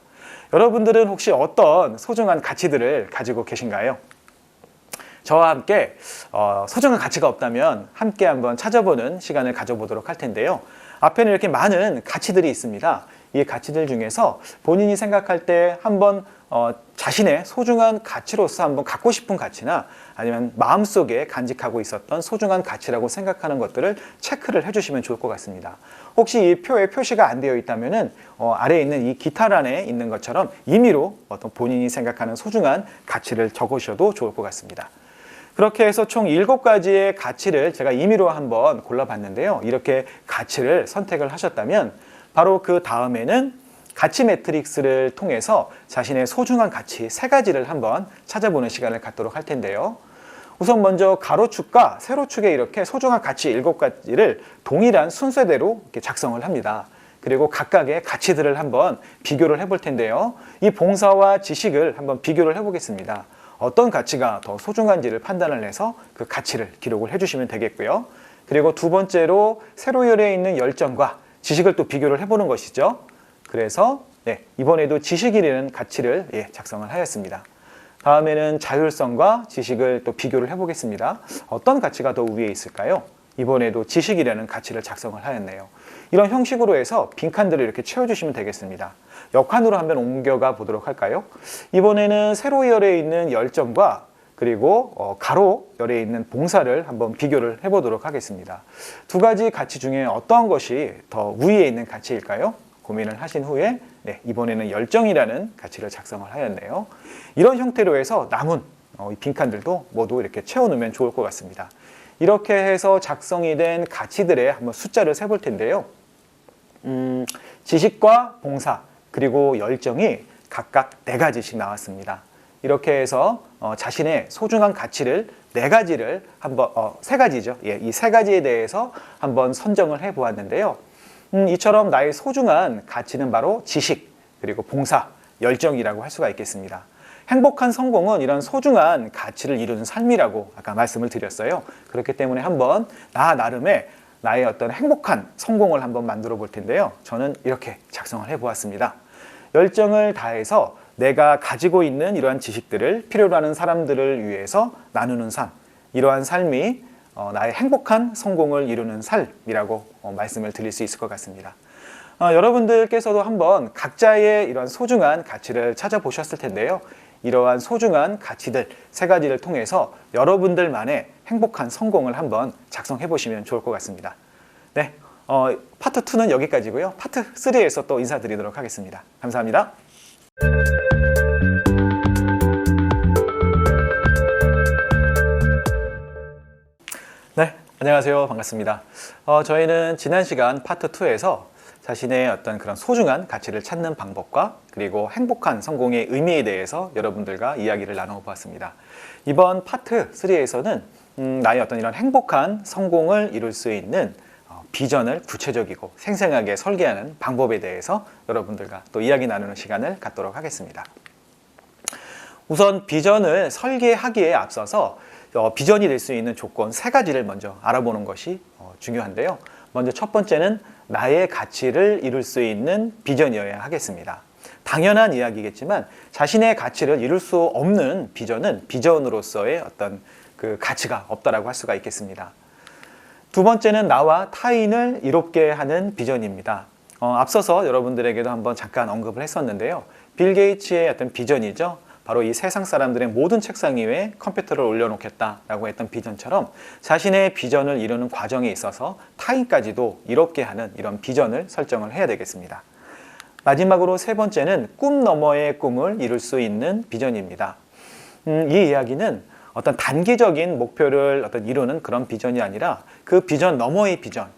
여러분들은 혹시 어떤 소중한 가치들을 가지고 계신가요? 저와 함께 소중한 가치가 없다면 함께 한번 찾아보는 시간을 가져보도록 할 텐데요. 앞에는 이렇게 많은 가치들이 있습니다. 이 가치들 중에서 본인이 생각할 때 한번 자신의 소중한 가치로서 한번 갖고 싶은 가치나 아니면 마음속에 간직하고 있었던 소중한 가치라고 생각하는 것들을 체크를 해주시면 좋을 것 같습니다. 혹시 이 표에 표시가 안 되어 있다면은 아래에 있는 이 기타란에 있는 것처럼 임의로 어떤 본인이 생각하는 소중한 가치를 적으셔도 좋을 것 같습니다. 그렇게 해서 총 7가지의 가치를 제가 임의로 한번 골라봤는데요. 이렇게 가치를 선택을 하셨다면 바로 그 다음에는 가치 매트릭스를 통해서 자신의 소중한 가치 3가지를 한번 찾아보는 시간을 갖도록 할 텐데요. 우선 먼저 가로축과 세로축에 이렇게 소중한 가치 7가지를 동일한 순서대로 이렇게 작성을 합니다. 그리고 각각의 가치들을 한번 비교를 해볼 텐데요. 이 봉사와 지식을 한번 비교를 해보겠습니다. 어떤 가치가 더 소중한지를 판단을 해서 그 가치를 기록을 해주시면 되겠고요. 그리고 두 번째로 세로열에 있는 열정과 지식을 또 비교를 해보는 것이죠. 그래서 이번에도 지식이라는 가치를 작성을 하였습니다. 다음에는 자율성과 지식을 또 비교를 해보겠습니다. 어떤 가치가 더 위에 있을까요? 이번에도 지식이라는 가치를 작성을 하였네요. 이런 형식으로 해서 빈칸들을 이렇게 채워주시면 되겠습니다. 역한으로 한번 옮겨가 보도록 할까요? 이번에는 세로열에 있는 열정과 그리고 가로열에 있는 봉사를 한번 비교를 해보도록 하겠습니다. 두 가지 가치 중에 어떤 것이 더 위에 있는 가치일까요? 고민을 하신 후에 이번에는 열정이라는 가치를 작성을 하였네요. 이런 형태로 해서 남은 이 빈칸들도 모두 이렇게 채워놓으면 좋을 것 같습니다. 이렇게 해서 작성이 된 가치들의 한번 숫자를 세볼 텐데요. 지식과 봉사 그리고 열정이 각각 4가지씩 나왔습니다. 이렇게 해서 자신의 소중한 가치를 4가지를 한번 3가지죠. 이 3가지에 대해서 한번 선정을 해 보았는데요. 이처럼 나의 소중한 가치는 바로 지식 그리고 봉사, 열정이라고 할 수가 있겠습니다. 행복한 성공은 이런 소중한 가치를 이루는 삶이라고 아까 말씀을 드렸어요. 그렇기 때문에 한번 나 나름의 나의 어떤 행복한 성공을 한번 만들어 볼 텐데요. 저는 이렇게 작성을 해 보았습니다. 열정을 다해서 내가 가지고 있는 이러한 지식들을 필요로 하는 사람들을 위해서 나누는 삶, 이러한 삶이 나의 행복한 성공을 이루는 삶이라고 말씀을 드릴 수 있을 것 같습니다. 여러분들께서도 한번 각자의 이러한 소중한 가치를 찾아보셨을 텐데요. 이러한 소중한 가치들 3가지를 통해서 여러분들만의 행복한 성공을 한번 작성해 보시면 좋을 것 같습니다. 네, 파트 2는 여기까지고요. 파트 3에서 또 인사드리도록 하겠습니다. 감사합니다. 네, 안녕하세요. 반갑습니다. 저희는 지난 시간 파트 2에서 자신의 어떤 그런 소중한 가치를 찾는 방법과 그리고 행복한 성공의 의미에 대해서 여러분들과 이야기를 나누어 보았습니다. 이번 파트 3에서는 나의 어떤 이런 행복한 성공을 이룰 수 있는 비전을 구체적이고 생생하게 설계하는 방법에 대해서 여러분들과 또 이야기 나누는 시간을 갖도록 하겠습니다. 우선 비전을 설계하기에 앞서서 비전이 될 수 있는 조건 3가지를 먼저 알아보는 것이 중요한데요. 먼저 첫 번째는 나의 가치를 이룰 수 있는 비전이어야 하겠습니다. 당연한 이야기겠지만 자신의 가치를 이룰 수 없는 비전은 비전으로서의 어떤 그 가치가 없다라고 할 수가 있겠습니다. 두 번째는 나와 타인을 이롭게 하는 비전입니다. 앞서서 여러분들에게도 한번 잠깐 언급을 했었는데요. 빌 게이츠의 어떤 비전이죠. 바로 이 세상 사람들의 모든 책상 위에 컴퓨터를 올려놓겠다라고 했던 비전처럼 자신의 비전을 이루는 과정에 있어서 타인까지도 이롭게 하는 이런 비전을 설정을 해야 되겠습니다. 마지막으로 3번째는 꿈 너머의 꿈을 이룰 수 있는 비전입니다. 이 이야기는 어떤 단기적인 목표를 이루는 그런 비전이 아니라 그 비전 너머의 비전,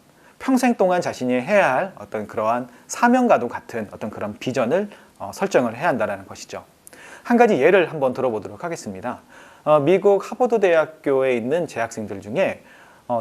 평생 동안 자신이 해야 할 어떤 그러한 사명과도 같은 어떤 그런 비전을 설정을 해야 한다는 것이죠. 한 가지 예를 한번 들어보도록 하겠습니다. 미국 하버드 대학교에 있는 재학생들 중에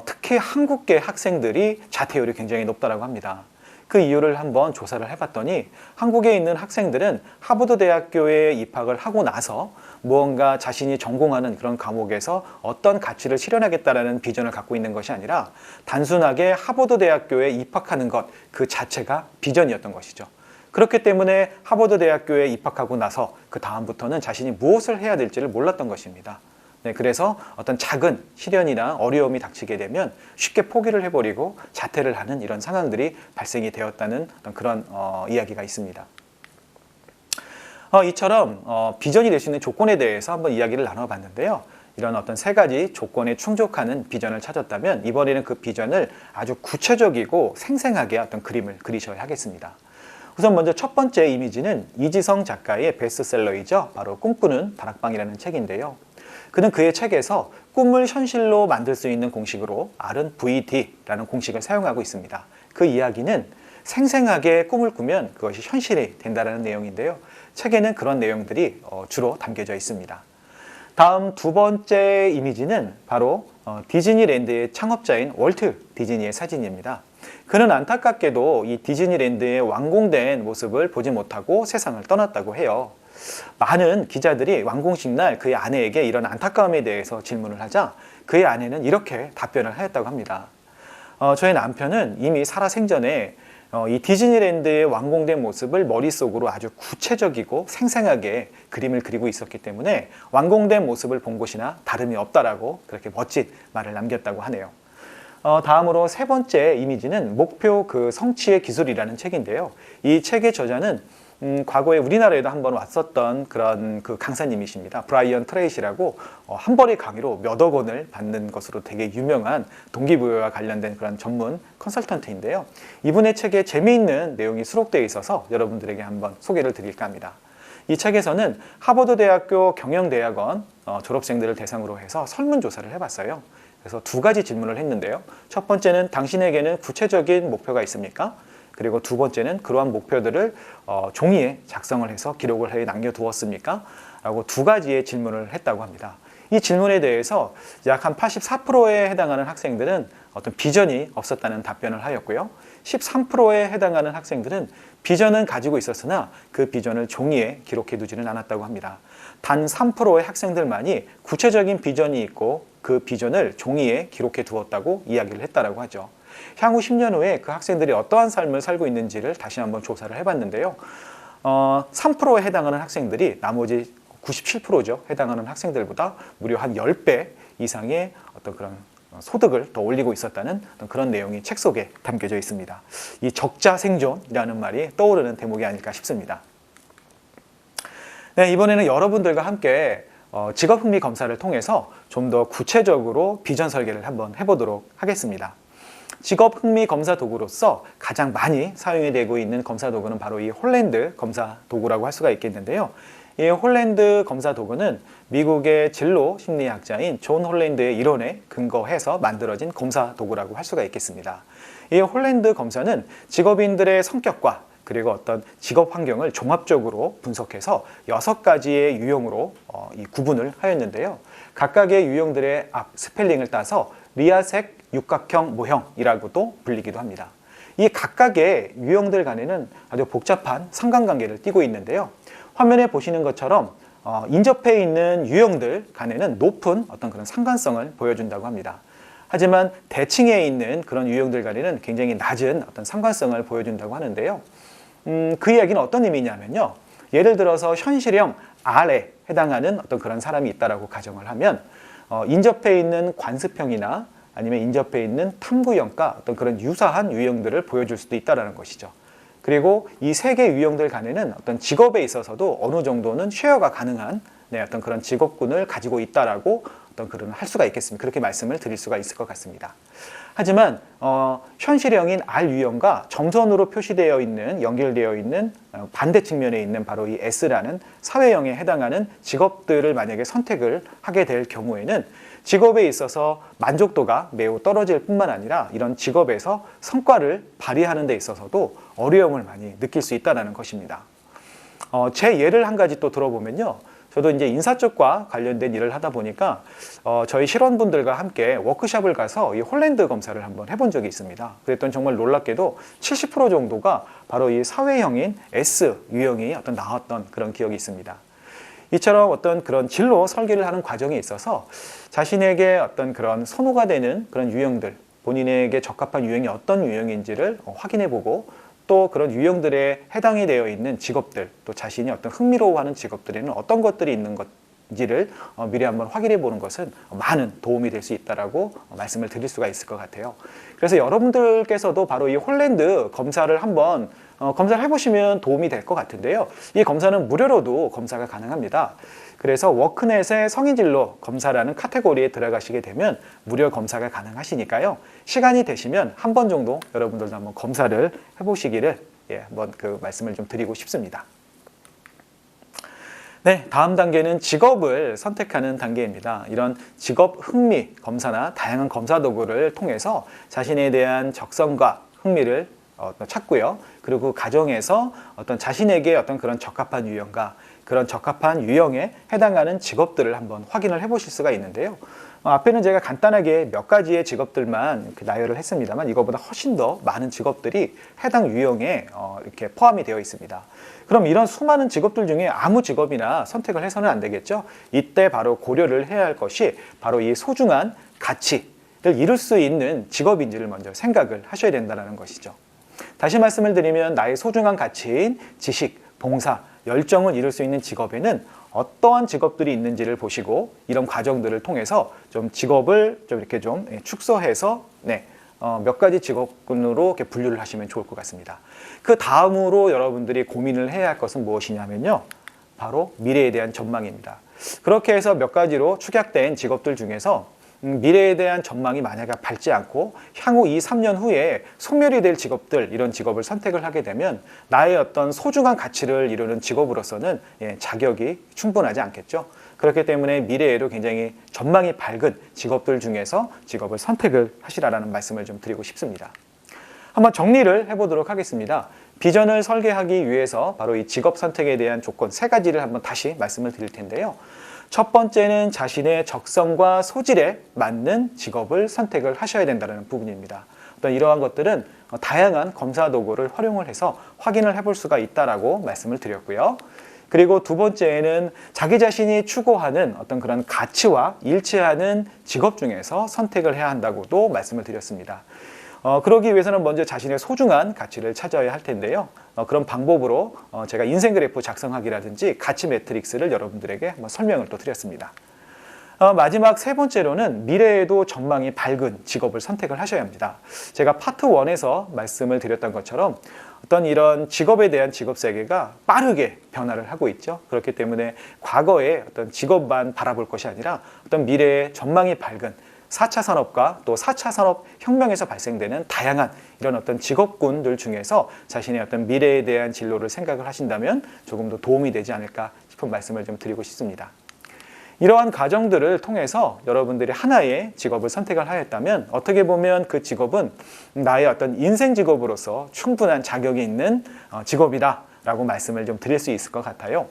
특히 한국계 학생들이 자퇴율이 굉장히 높다고 합니다. 그 이유를 한번 조사를 해봤더니 한국에 있는 학생들은 하버드 대학교에 입학을 하고 나서 무언가 자신이 전공하는 그런 과목에서 어떤 가치를 실현하겠다라는 비전을 갖고 있는 것이 아니라 단순하게 하버드 대학교에 입학하는 것 그 자체가 비전이었던 것이죠. 그렇기 때문에 하버드 대학교에 입학하고 나서 그 다음부터는 자신이 무엇을 해야 될지를 몰랐던 것입니다. 네, 그래서 어떤 작은 시련이나 어려움이 닥치게 되면 쉽게 포기를 해버리고 자퇴를 하는 이런 상황들이 발생이 되었다는 어떤 그런 이야기가 있습니다. 이처럼 비전이 될 수 있는 조건에 대해서 한번 이야기를 나눠봤는데요. 이런 어떤 세 가지 조건에 충족하는 비전을 찾았다면 이번에는 그 비전을 아주 구체적이고 생생하게 어떤 그림을 그리셔야 하겠습니다. 우선 먼저 첫 번째 이미지는 이지성 작가의 베스트셀러이죠. 바로 꿈꾸는 다락방이라는 책인데요. 그는 그의 책에서 꿈을 현실로 만들 수 있는 공식으로 RVD라는 공식을 사용하고 있습니다. 그 이야기는 생생하게 꿈을 꾸면 그것이 현실이 된다는 내용인데요. 책에는 그런 내용들이 주로 담겨져 있습니다. 다음 두 번째 이미지는 바로 디즈니랜드의 창업자인 월트 디즈니의 사진입니다. 그는 안타깝게도 이 디즈니랜드의 완공된 모습을 보지 못하고 세상을 떠났다고 해요. 많은 기자들이 완공식 날 그의 아내에게 이런 안타까움에 대해서 질문을 하자 그의 아내는 이렇게 답변을 하였다고 합니다. 저희 남편은 이미 살아생전에 이 디즈니랜드의 완공된 모습을 머릿속으로 아주 구체적이고 생생하게 그림을 그리고 있었기 때문에 완공된 모습을 본 것이나 다름이 없다라고 그렇게 멋진 말을 남겼다고 하네요. 다음으로 세 번째 이미지는 목표 그 성취의 기술이라는 책인데요. 이 책의 저자는 과거에 우리나라에도 한번 왔었던 그런 그 강사님이십니다. 브라이언 트레이시라고 한 번의 강의로 몇억 원을 받는 것으로 되게 유명한 동기부여와 관련된 그런 전문 컨설턴트인데요. 이분의 책에 재미있는 내용이 수록되어 있어서 여러분들에게 한번 소개를 드릴까 합니다. 이 책에서는 하버드 대학교 경영대학원 졸업생들을 대상으로 해서 설문조사를 해봤어요. 그래서 두 가지 질문을 했는데요. 첫 번째는 당신에게는 구체적인 목표가 있습니까? 그리고 두 번째는 그러한 목표들을 종이에 작성을 해서 기록을 해 남겨두었습니까? 라고 두 가지의 질문을 했다고 합니다. 이 질문에 대해서 약 한 84%에 해당하는 학생들은 어떤 비전이 없었다는 답변을 하였고요. 13%에 해당하는 학생들은 비전은 가지고 있었으나 그 비전을 종이에 기록해 두지는 않았다고 합니다. 단 3%의 학생들만이 구체적인 비전이 있고 그 비전을 종이에 기록해 두었다고 이야기를 했다라고 하죠. 향후 10년 후에 그 학생들이 어떠한 삶을 살고 있는지를 다시 한번 조사를 해봤는데요. 3%에 해당하는 학생들이 나머지 97%죠. 해당하는 학생들보다 무려 한 10배 이상의 어떤 그런 소득을 더 올리고 있었다는 그런 내용이 책 속에 담겨져 있습니다. 이 적자 생존이라는 말이 떠오르는 대목이 아닐까 싶습니다. 네, 이번에는 여러분들과 함께 직업흥미 검사를 통해서 좀 더 구체적으로 비전 설계를 한번 해보도록 하겠습니다. 직업 흥미 검사 도구로서 가장 많이 사용이 되고 있는 검사 도구는 바로 이 홀랜드 검사 도구라고 할 수가 있겠는데요. 이 홀랜드 검사 도구는 미국의 진로 심리학자인 존 홀랜드의 이론에 근거해서 만들어진 검사 도구라고 할 수가 있겠습니다. 이 홀랜드 검사는 직업인들의 성격과 그리고 어떤 직업 환경을 종합적으로 분석해서 6가지의 유형으로 이 구분을 하였는데요. 각각의 유형들의 앞 스펠링을 따서 리아색 육각형 모형이라고도 불리기도 합니다. 이 각각의 유형들 간에는 아주 복잡한 상관관계를 띠고 있는데요. 화면에 보시는 것처럼 인접해 있는 유형들 간에는 높은 어떤 그런 상관성을 보여준다고 합니다. 하지만 대칭해 있는 그런 유형들 간에는 굉장히 낮은 어떤 상관성을 보여준다고 하는데요. 그 이야기는 어떤 의미냐면요. 예를 들어서 현실형 R에 해당하는 어떤 그런 사람이 있다라고 가정을 하면 인접해 있는 관습형이나 아니면 인접해 있는 탐구형과 어떤 그런 유사한 유형들을 보여줄 수도 있다는 것이죠. 그리고 이 세 개 유형들 간에는 어떤 직업에 있어서도 어느 정도는 쉐어가 가능한 어떤 그런 직업군을 가지고 있다라고 어떤 그런 할 수가 있겠습니다. 그렇게 말씀을 드릴 수가 있을 것 같습니다. 하지만 현실형인 R 유형과 점선으로 표시되어 있는 연결되어 있는 반대 측면에 있는 바로 이 S라는 사회형에 해당하는 직업들을 만약에 선택을 하게 될 경우에는 직업에 있어서 만족도가 매우 떨어질 뿐만 아니라 이런 직업에서 성과를 발휘하는 데 있어서도 어려움을 많이 느낄 수 있다는 것입니다. 제 예를 한 가지 또 들어보면요. 저도 이제 인사 쪽과 관련된 일을 하다 보니까 저희 실원분들과 함께 워크숍을 가서 이 홀랜드 검사를 한번 해본 적이 있습니다. 그랬더니 정말 놀랍게도 70% 정도가 바로 이 사회형인 S 유형이 어떤 나왔던 그런 기억이 있습니다. 이처럼 어떤 그런 진로 설계를 하는 과정에 있어서 자신에게 어떤 그런 선호가 되는 그런 유형들, 본인에게 적합한 유형이 어떤 유형인지를 확인해 보고 또 그런 유형들에 해당이 되어 있는 직업들, 또 자신이 어떤 흥미로워하는 직업들에는 어떤 것들이 있는 건지를 미리 한번 확인해 보는 것은 많은 도움이 될 수 있다라고 말씀을 드릴 수가 있을 것 같아요. 그래서 여러분들께서도 바로 이 홀랜드 검사를 한번 검사를 해보시면 도움이 될 것 같은데요. 이 검사는 무료로도 검사가 가능합니다. 그래서 워크넷의 성인진로 검사라는 카테고리에 들어가시게 되면 무료 검사가 가능하시니까요. 시간이 되시면 한 번 정도 여러분들도 한번 검사를 해보시기를 한번 그 말씀을 좀 드리고 싶습니다. 네, 다음 단계는 직업을 선택하는 단계입니다. 이런 직업 흥미 검사나 다양한 검사 도구를 통해서 자신에 대한 적성과 흥미를 찾고요. 그리고 그 과정에서 어떤 자신에게 어떤 그런 적합한 유형과 그런 적합한 유형에 해당하는 직업들을 한번 확인을 해보실 수가 있는데요. 앞에는 제가 간단하게 몇 가지의 직업들만 나열을 했습니다만 이거보다 훨씬 더 많은 직업들이 해당 유형에 이렇게 포함이 되어 있습니다. 그럼 이런 수많은 직업들 중에 아무 직업이나 선택을 해서는 안 되겠죠. 이때 바로 고려를 해야 할 것이 바로 이 소중한 가치를 이룰 수 있는 직업인지를 먼저 생각을 하셔야 된다는 것이죠. 다시 말씀을 드리면 나의 소중한 가치인 지식, 봉사, 열정을 이룰 수 있는 직업에는 어떠한 직업들이 있는지를 보시고 이런 과정들을 통해서 좀 직업을 좀 이렇게 좀 축소해서 몇 가지 직업군으로 이렇게 분류를 하시면 좋을 것 같습니다. 그 다음으로 여러분들이 고민을 해야 할 것은 무엇이냐면요. 바로 미래에 대한 전망입니다. 그렇게 해서 몇 가지로 축약된 직업들 중에서 미래에 대한 전망이 만약에 밝지 않고 향후 2, 3년 후에 소멸이 될 직업들, 이런 직업을 선택을 하게 되면 나의 어떤 소중한 가치를 이루는 직업으로서는 자격이 충분하지 않겠죠. 그렇기 때문에 미래에도 굉장히 전망이 밝은 직업들 중에서 직업을 선택을 하시라는 말씀을 좀 드리고 싶습니다. 한번 정리를 해보도록 하겠습니다. 비전을 설계하기 위해서 바로 이 직업 선택에 대한 조건 3가지를 한번 다시 말씀을 드릴 텐데요. 첫 번째는 자신의 적성과 소질에 맞는 직업을 선택을 하셔야 된다는 부분입니다. 어떤 이러한 것들은 다양한 검사 도구를 활용을 해서 확인을 해볼 수가 있다라고 말씀을 드렸고요. 그리고 두 번째는 자기 자신이 추구하는 어떤 그런 가치와 일치하는 직업 중에서 선택을 해야 한다고도 말씀을 드렸습니다. 그러기 위해서는 먼저 자신의 소중한 가치를 찾아야 할 텐데요. 그런 방법으로 제가 인생 그래프 작성하기라든지 가치 매트릭스를 여러분들에게 한번 설명을 또 드렸습니다. 마지막 3번째로는 미래에도 전망이 밝은 직업을 선택을 하셔야 합니다. 제가 파트 1에서 말씀을 드렸던 것처럼 어떤 이런 직업에 대한 직업 세계가 빠르게 변화를 하고 있죠. 그렇기 때문에 과거의 어떤 직업만 바라볼 것이 아니라 어떤 미래의 전망이 밝은 4차 산업과 또 4차 산업 혁명에서 발생되는 다양한 이런 어떤 직업군들 중에서 자신의 어떤 미래에 대한 진로를 생각을 하신다면 조금 더 도움이 되지 않을까 싶은 말씀을 좀 드리고 싶습니다. 이러한 과정들을 통해서 여러분들이 하나의 직업을 선택을 하였다면 어떻게 보면 그 직업은 나의 어떤 인생 직업으로서 충분한 자격이 있는 직업이다라고 말씀을 좀 드릴 수 있을 것 같아요.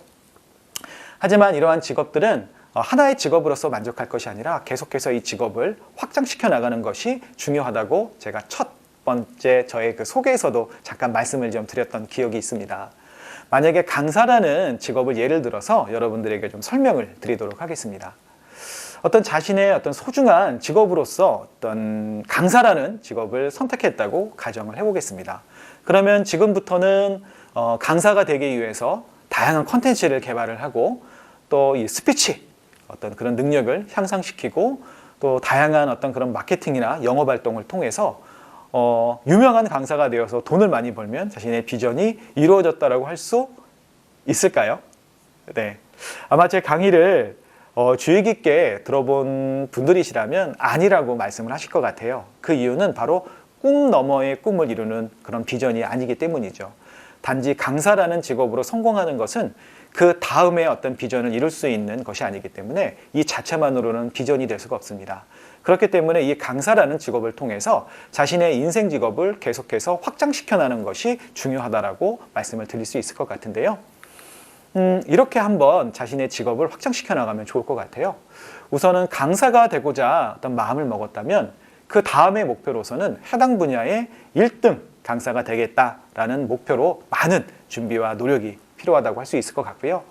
하지만 이러한 직업들은 하나의 직업으로서 만족할 것이 아니라 계속해서 이 직업을 확장시켜 나가는 것이 중요하다고 제가 첫 번째 저의 그 소개에서도 잠깐 말씀을 좀 드렸던 기억이 있습니다. 만약에 강사라는 직업을 예를 들어서 여러분들에게 좀 설명을 드리도록 하겠습니다. 어떤 자신의 어떤 소중한 직업으로서 어떤 강사라는 직업을 선택했다고 가정을 해보겠습니다. 그러면 지금부터는 강사가 되기 위해서 다양한 콘텐츠를 개발을 하고 또 이 스피치 어떤 그런 능력을 향상시키고 또 다양한 어떤 그런 마케팅이나 영업 활동을 통해서 유명한 강사가 되어서 돈을 많이 벌면 자신의 비전이 이루어졌다라고 할 수 있을까요? 네, 아마 제 강의를 주의 깊게 들어본 분들이시라면 아니라고 말씀을 하실 것 같아요. 그 이유는 바로 꿈 너머의 꿈을 이루는 그런 비전이 아니기 때문이죠. 단지 강사라는 직업으로 성공하는 것은 그 다음에 어떤 비전을 이룰 수 있는 것이 아니기 때문에 이 자체만으로는 비전이 될 수가 없습니다. 그렇기 때문에 이 강사라는 직업을 통해서 자신의 인생 직업을 계속해서 확장시켜 나가는 것이 중요하다라고 말씀을 드릴 수 있을 것 같은데요. 이렇게 한번 자신의 직업을 확장시켜 나가면 좋을 것 같아요. 우선은 강사가 되고자 어떤 마음을 먹었다면 그 다음의 목표로서는 해당 분야의 1등 강사가 되겠다라는 목표로 많은 준비와 노력이 필요하다고 할 수 있을 것 같고요.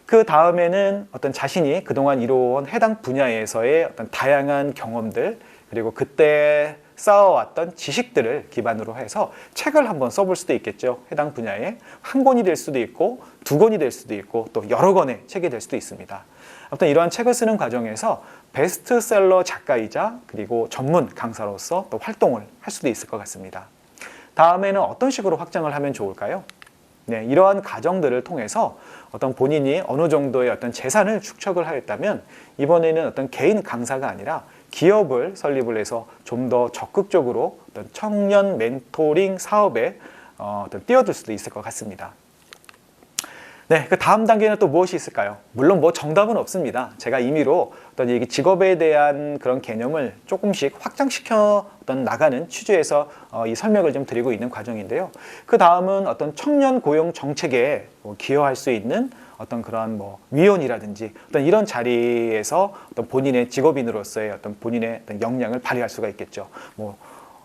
그 다음에는 어떤 자신이 그동안 이루어온 해당 분야에서의 어떤 다양한 경험들, 그리고 그때 쌓아왔던 지식들을 기반으로 해서 책을 한번 써볼 수도 있겠죠. 해당 분야에 한 권이 될 수도 있고 두 권이 될 수도 있고 또 여러 권의 책이 될 수도 있습니다. 아무튼 이러한 책을 쓰는 과정에서 베스트셀러 작가이자 그리고 전문 강사로서 또 활동을 할 수도 있을 것 같습니다. 다음에는 어떤 식으로 확장을 하면 좋을까요? 네, 이러한 과정들을 통해서 어떤 본인이 어느 정도의 어떤 재산을 축적을 하였다면 이번에는 어떤 개인 강사가 아니라 기업을 설립을 해서 좀 더 적극적으로 어떤 청년 멘토링 사업에 뛰어들 수도 있을 것 같습니다. 네, 그 다음 단계는 또 무엇이 있을까요? 물론 뭐 정답은 없습니다. 제가 임의로 어떤 이 직업에 대한 그런 개념을 조금씩 확장시켜 나가는 취지에서 이 설명을 좀 드리고 있는 과정인데요. 그 다음은 어떤 청년 고용 정책에 기여할 수 있는 어떤 그런 위원이라든지 어떤 이런 자리에서 어떤 본인의 직업인으로서의 어떤 본인의 어떤 역량을 발휘할 수가 있겠죠.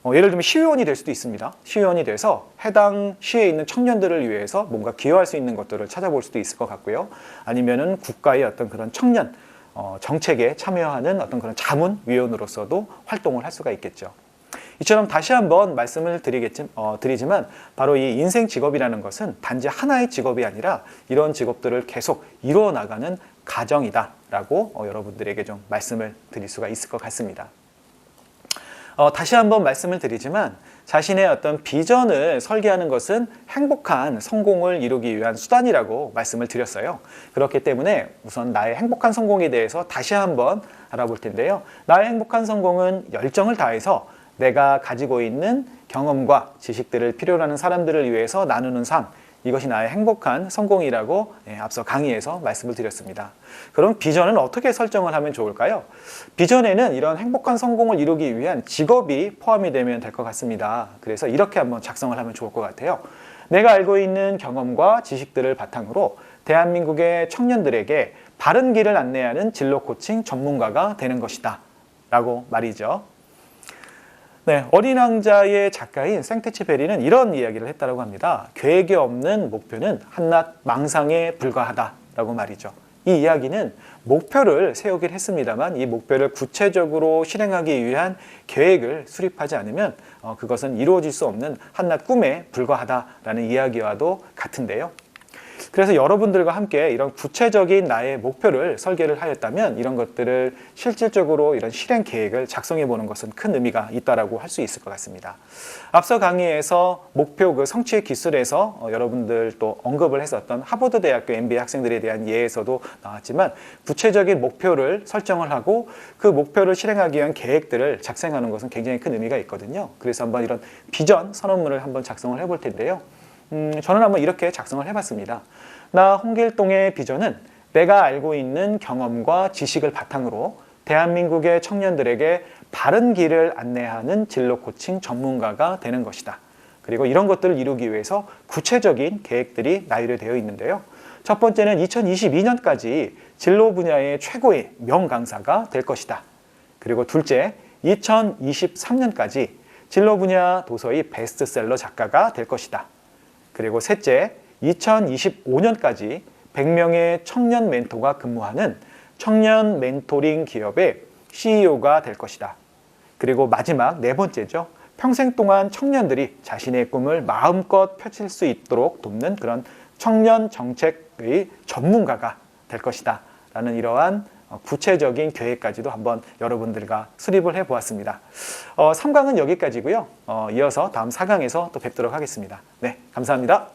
예를 들면 시의원이 될 수도 있습니다. 시의원이 돼서 해당 시에 있는 청년들을 위해서 뭔가 기여할 수 있는 것들을 찾아볼 수도 있을 것 같고요. 아니면은 국가의 어떤 그런 청년 정책에 참여하는 어떤 그런 자문위원으로서도 활동을 할 수가 있겠죠. 이처럼 다시 한번 말씀을 드리지만 바로 이 인생 직업이라는 것은 단지 하나의 직업이 아니라 이런 직업들을 계속 이루어 나가는 과정이다라고 여러분들에게 좀 말씀을 드릴 수가 있을 것 같습니다. 다시 한번 말씀을 드리지만 자신의 어떤 비전을 설계하는 것은 행복한 성공을 이루기 위한 수단이라고 말씀을 드렸어요. 그렇기 때문에 우선 나의 행복한 성공에 대해서 다시 한번 알아볼 텐데요. 나의 행복한 성공은 열정을 다해서 내가 가지고 있는 경험과 지식들을 필요로 하는 사람들을 위해서 나누는 삶, 이것이 나의 행복한 성공이라고 앞서 강의에서 말씀을 드렸습니다. 그럼 비전은 어떻게 설정을 하면 좋을까요? 비전에는 이런 행복한 성공을 이루기 위한 직업이 포함이 되면 될 것 같습니다. 그래서 이렇게 한번 작성을 하면 좋을 것 같아요. 내가 알고 있는 경험과 지식들을 바탕으로 대한민국의 청년들에게 바른 길을 안내하는 진로 코칭 전문가가 되는 것이다 라고 말이죠. 네, 어린 왕자의 작가인 생테치베리는 이런 이야기를 했다고 합니다. 계획이 없는 목표는 한낱 망상에 불과하다라고 말이죠. 이 이야기는 목표를 세우긴 했습니다만 이 목표를 구체적으로 실행하기 위한 계획을 수립하지 않으면 그것은 이루어질 수 없는 한낱 꿈에 불과하다라는 이야기와도 같은데요. 그래서 여러분들과 함께 이런 구체적인 나의 목표를 설계를 하였다면 이런 것들을 실질적으로 이런 실행 계획을 작성해 보는 것은 큰 의미가 있다라고 할 수 있을 것 같습니다. 앞서 강의에서 목표 그 성취의 기술에서 여러분들 또 언급을 했었던 하버드 대학교 MBA 학생들에 대한 예에서도 나왔지만 구체적인 목표를 설정을 하고 그 목표를 실행하기 위한 계획들을 작성하는 것은 굉장히 큰 의미가 있거든요. 그래서 한번 이런 비전 선언문을 한번 작성을 해볼 텐데요. 저는 한번 이렇게 작성을 해봤습니다. 나 홍길동의 비전은 내가 알고 있는 경험과 지식을 바탕으로 대한민국의 청년들에게 바른 길을 안내하는 진로 코칭 전문가가 되는 것이다. 그리고 이런 것들을 이루기 위해서 구체적인 계획들이 나열되어 있는데요. 첫 번째는 2022년까지 진로 분야의 최고의 명강사가 될 것이다. 그리고 둘째, 2023년까지 진로 분야 도서의 베스트셀러 작가가 될 것이다. 그리고 셋째, 2025년까지 100명의 청년 멘토가 근무하는 청년 멘토링 기업의 CEO가 될 것이다. 그리고 마지막 네 번째죠. 평생 동안 청년들이 자신의 꿈을 마음껏 펼칠 수 있도록 돕는 그런 청년 정책의 전문가가 될 것이다. 라는 이러한 구체적인 계획까지도 한번 여러분들과 수립을 해보았습니다. 3강은 여기까지고요. 이어서 다음 4강에서 또 뵙도록 하겠습니다. 네, 감사합니다.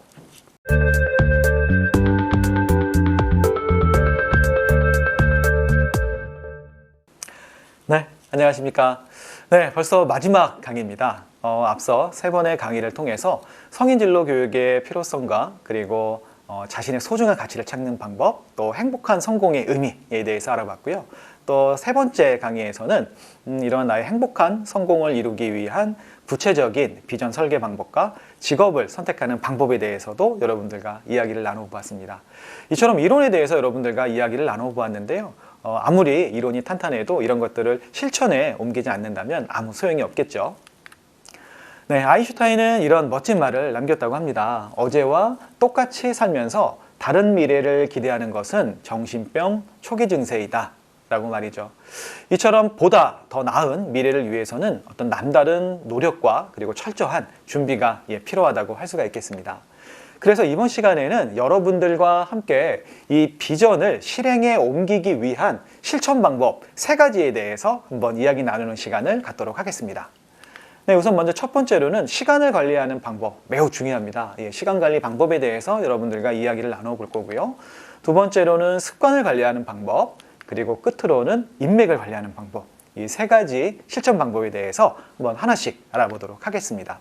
네, 안녕하십니까. 네, 벌써 마지막 강의입니다. 앞서 3번의 강의를 통해서 성인진로 교육의 필요성과 그리고 자신의 소중한 가치를 찾는 방법, 또 행복한 성공의 의미에 대해서 알아봤고요. 또 3번째 강의에서는 이런 나의 행복한 성공을 이루기 위한 구체적인 비전 설계 방법과 직업을 선택하는 방법에 대해서도 여러분들과 이야기를 나눠보았습니다. 이처럼 이론에 대해서 여러분들과 이야기를 나눠보았는데요. 아무리 이론이 탄탄해도 이런 것들을 실천에 옮기지 않는다면 아무 소용이 없겠죠. 네, 아인슈타인은 이런 멋진 말을 남겼다고 합니다. 어제와 똑같이 살면서 다른 미래를 기대하는 것은 정신병 초기 증세이다 라고 말이죠. 이처럼 보다 더 나은 미래를 위해서는 어떤 남다른 노력과 그리고 철저한 준비가 필요하다고 할 수가 있겠습니다. 그래서 이번 시간에는 여러분들과 함께 이 비전을 실행에 옮기기 위한 실천 방법 3가지에 대해서 한번 이야기 나누는 시간을 갖도록 하겠습니다. 네, 우선 먼저 첫 번째로는 시간을 관리하는 방법, 매우 중요합니다. 시간 관리 방법에 대해서 여러분들과 이야기를 나눠볼 거고요. 두 번째로는 습관을 관리하는 방법, 그리고 끝으로는 인맥을 관리하는 방법, 이 3가지 실천 방법에 대해서 한번 하나씩 알아보도록 하겠습니다.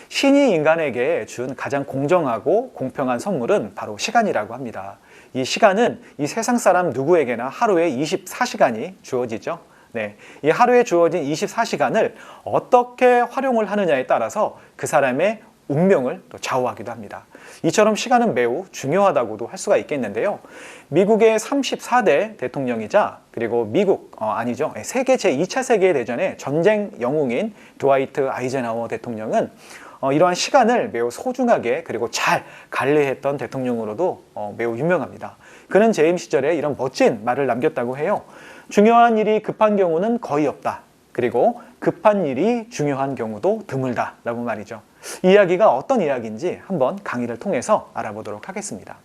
신이 인간에게 준 가장 공정하고 공평한 선물은 바로 시간이라고 합니다. 이 시간은 이 세상 사람 누구에게나 하루에 24시간이 주어지죠. 네, 이 하루에 주어진 24시간을 어떻게 활용을 하느냐에 따라서 그 사람의 운명을 또 좌우하기도 합니다. 이처럼 시간은 매우 중요하다고도 할 수가 있겠는데요. 미국의 34대 대통령이자 그리고 세계 제2차 세계대전의 전쟁 영웅인 드와이트 아이젠하워 대통령은 이러한 시간을 매우 소중하게 그리고 잘 관리했던 대통령으로도 매우 유명합니다. 그는 재임 시절에 이런 멋진 말을 남겼다고 해요. 중요한 일이 급한 경우는 거의 없다. 그리고 급한 일이 중요한 경우도 드물다 라고 말이죠. 이 이야기가 어떤 이야기인지 한번 강의를 통해서 알아보도록 하겠습니다.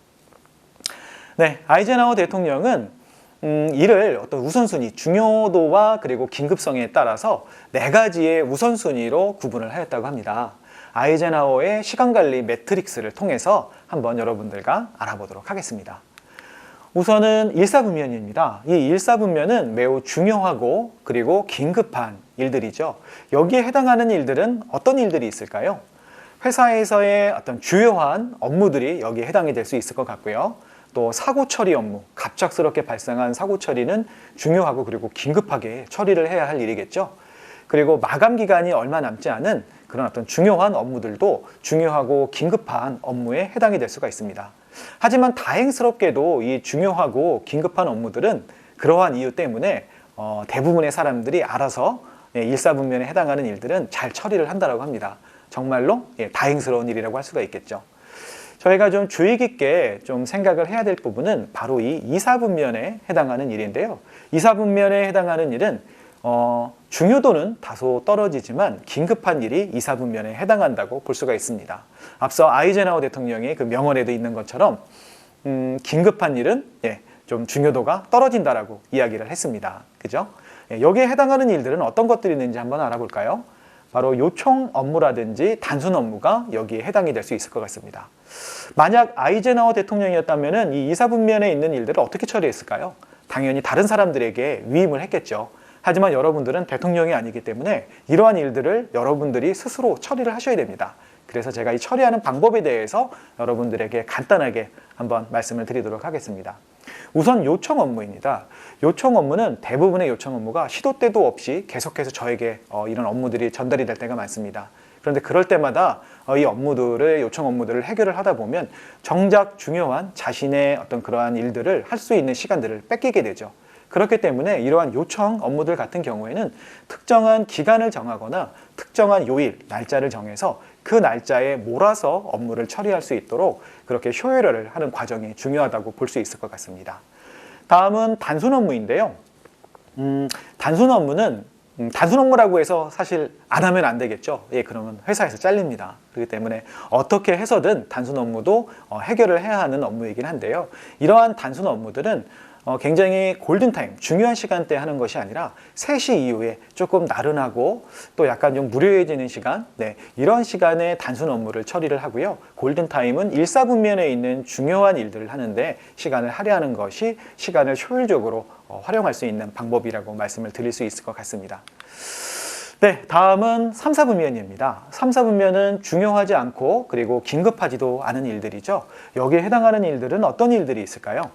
네, 아이젠하워 대통령은 일을 어떤 우선순위, 중요도와 그리고 긴급성에 따라서 4가지의 우선순위로 구분을 하였다고 합니다. 아이젠하워의 시간관리 매트릭스를 통해서 한번 여러분들과 알아보도록 하겠습니다. 우선은 일사분면입니다. 이 일사분면은 매우 중요하고 그리고 긴급한 일들이죠. 여기에 해당하는 일들은 어떤 일들이 있을까요? 회사에서의 어떤 주요한 업무들이 여기에 해당이 될 수 있을 것 같고요. 또 사고 처리 업무, 갑작스럽게 발생한 사고 처리는 중요하고 그리고 긴급하게 처리를 해야 할 일이겠죠. 그리고 마감 기간이 얼마 남지 않은 그런 어떤 중요한 업무들도 중요하고 긴급한 업무에 해당이 될 수가 있습니다. 하지만 다행스럽게도 이 중요하고 긴급한 업무들은 그러한 이유 때문에 대부분의 사람들이 알아서 일사분면에 해당하는 일들은 잘 처리를 한다고 합니다. 정말로 다행스러운 일이라고 할 수가 있겠죠. 저희가 좀 주의 깊게 좀 생각을 해야 될 부분은 바로 이 이사분면에 해당하는 일인데요. 이사분면에 해당하는 일은 중요도는 다소 떨어지지만 긴급한 일이 이사분면에 해당한다고 볼 수가 있습니다. 앞서 아이젠하워 대통령의 그 명언에도 있는 것처럼 긴급한 일은 좀 중요도가 떨어진다라고 이야기를 했습니다. 그죠? 여기에 해당하는 일들은 어떤 것들이 있는지 한번 알아볼까요? 바로 요청 업무라든지 단순 업무가 여기에 해당이 될 수 있을 것 같습니다. 만약 아이젠하워 대통령이었다면 이 이사분면에 있는 일들을 어떻게 처리했을까요? 당연히 다른 사람들에게 위임을 했겠죠. 하지만 여러분들은 대통령이 아니기 때문에 이러한 일들을 여러분들이 스스로 처리를 하셔야 됩니다. 그래서 제가 이 처리하는 방법에 대해서 여러분들에게 간단하게 한번 말씀을 드리도록 하겠습니다. 우선 요청 업무입니다. 요청 업무는 대부분의 요청 업무가 시도 때도 없이 계속해서 저에게 이런 업무들이 전달이 될 때가 많습니다. 그런데 그럴 때마다 이 요청 업무들을 해결을 하다 보면 정작 중요한 자신의 어떤 그러한 일들을 할 수 있는 시간들을 뺏기게 되죠. 그렇기 때문에 이러한 요청 업무들 같은 경우에는 특정한 기간을 정하거나 특정한 요일, 날짜를 정해서 그 날짜에 몰아서 업무를 처리할 수 있도록 그렇게 효율화를 하는 과정이 중요하다고 볼 수 있을 것 같습니다. 다음은 단순 업무인데요. 단순 업무라고 해서 사실 안 하면 안 되겠죠. 그러면 회사에서 잘립니다. 그렇기 때문에 어떻게 해서든 단순 업무도 해결을 해야 하는 업무이긴 한데요. 이러한 단순 업무들은 굉장히 골든타임, 중요한 시간대에 하는 것이 아니라 3시 이후에 조금 나른하고 또 약간 좀 무료해지는 시간, 이런 시간에 단순 업무를 처리를 하고요. 골든타임은 일사분면에 있는 중요한 일들을 하는데 시간을 할애하는 것이 시간을 효율적으로 활용할 수 있는 방법이라고 말씀을 드릴 수 있을 것 같습니다. 네, 다음은 3, 4분면입니다. 3, 4분면은 중요하지 않고 그리고 긴급하지도 않은 일들이죠. 여기에 해당하는 일들은 어떤 일들이 있을까요?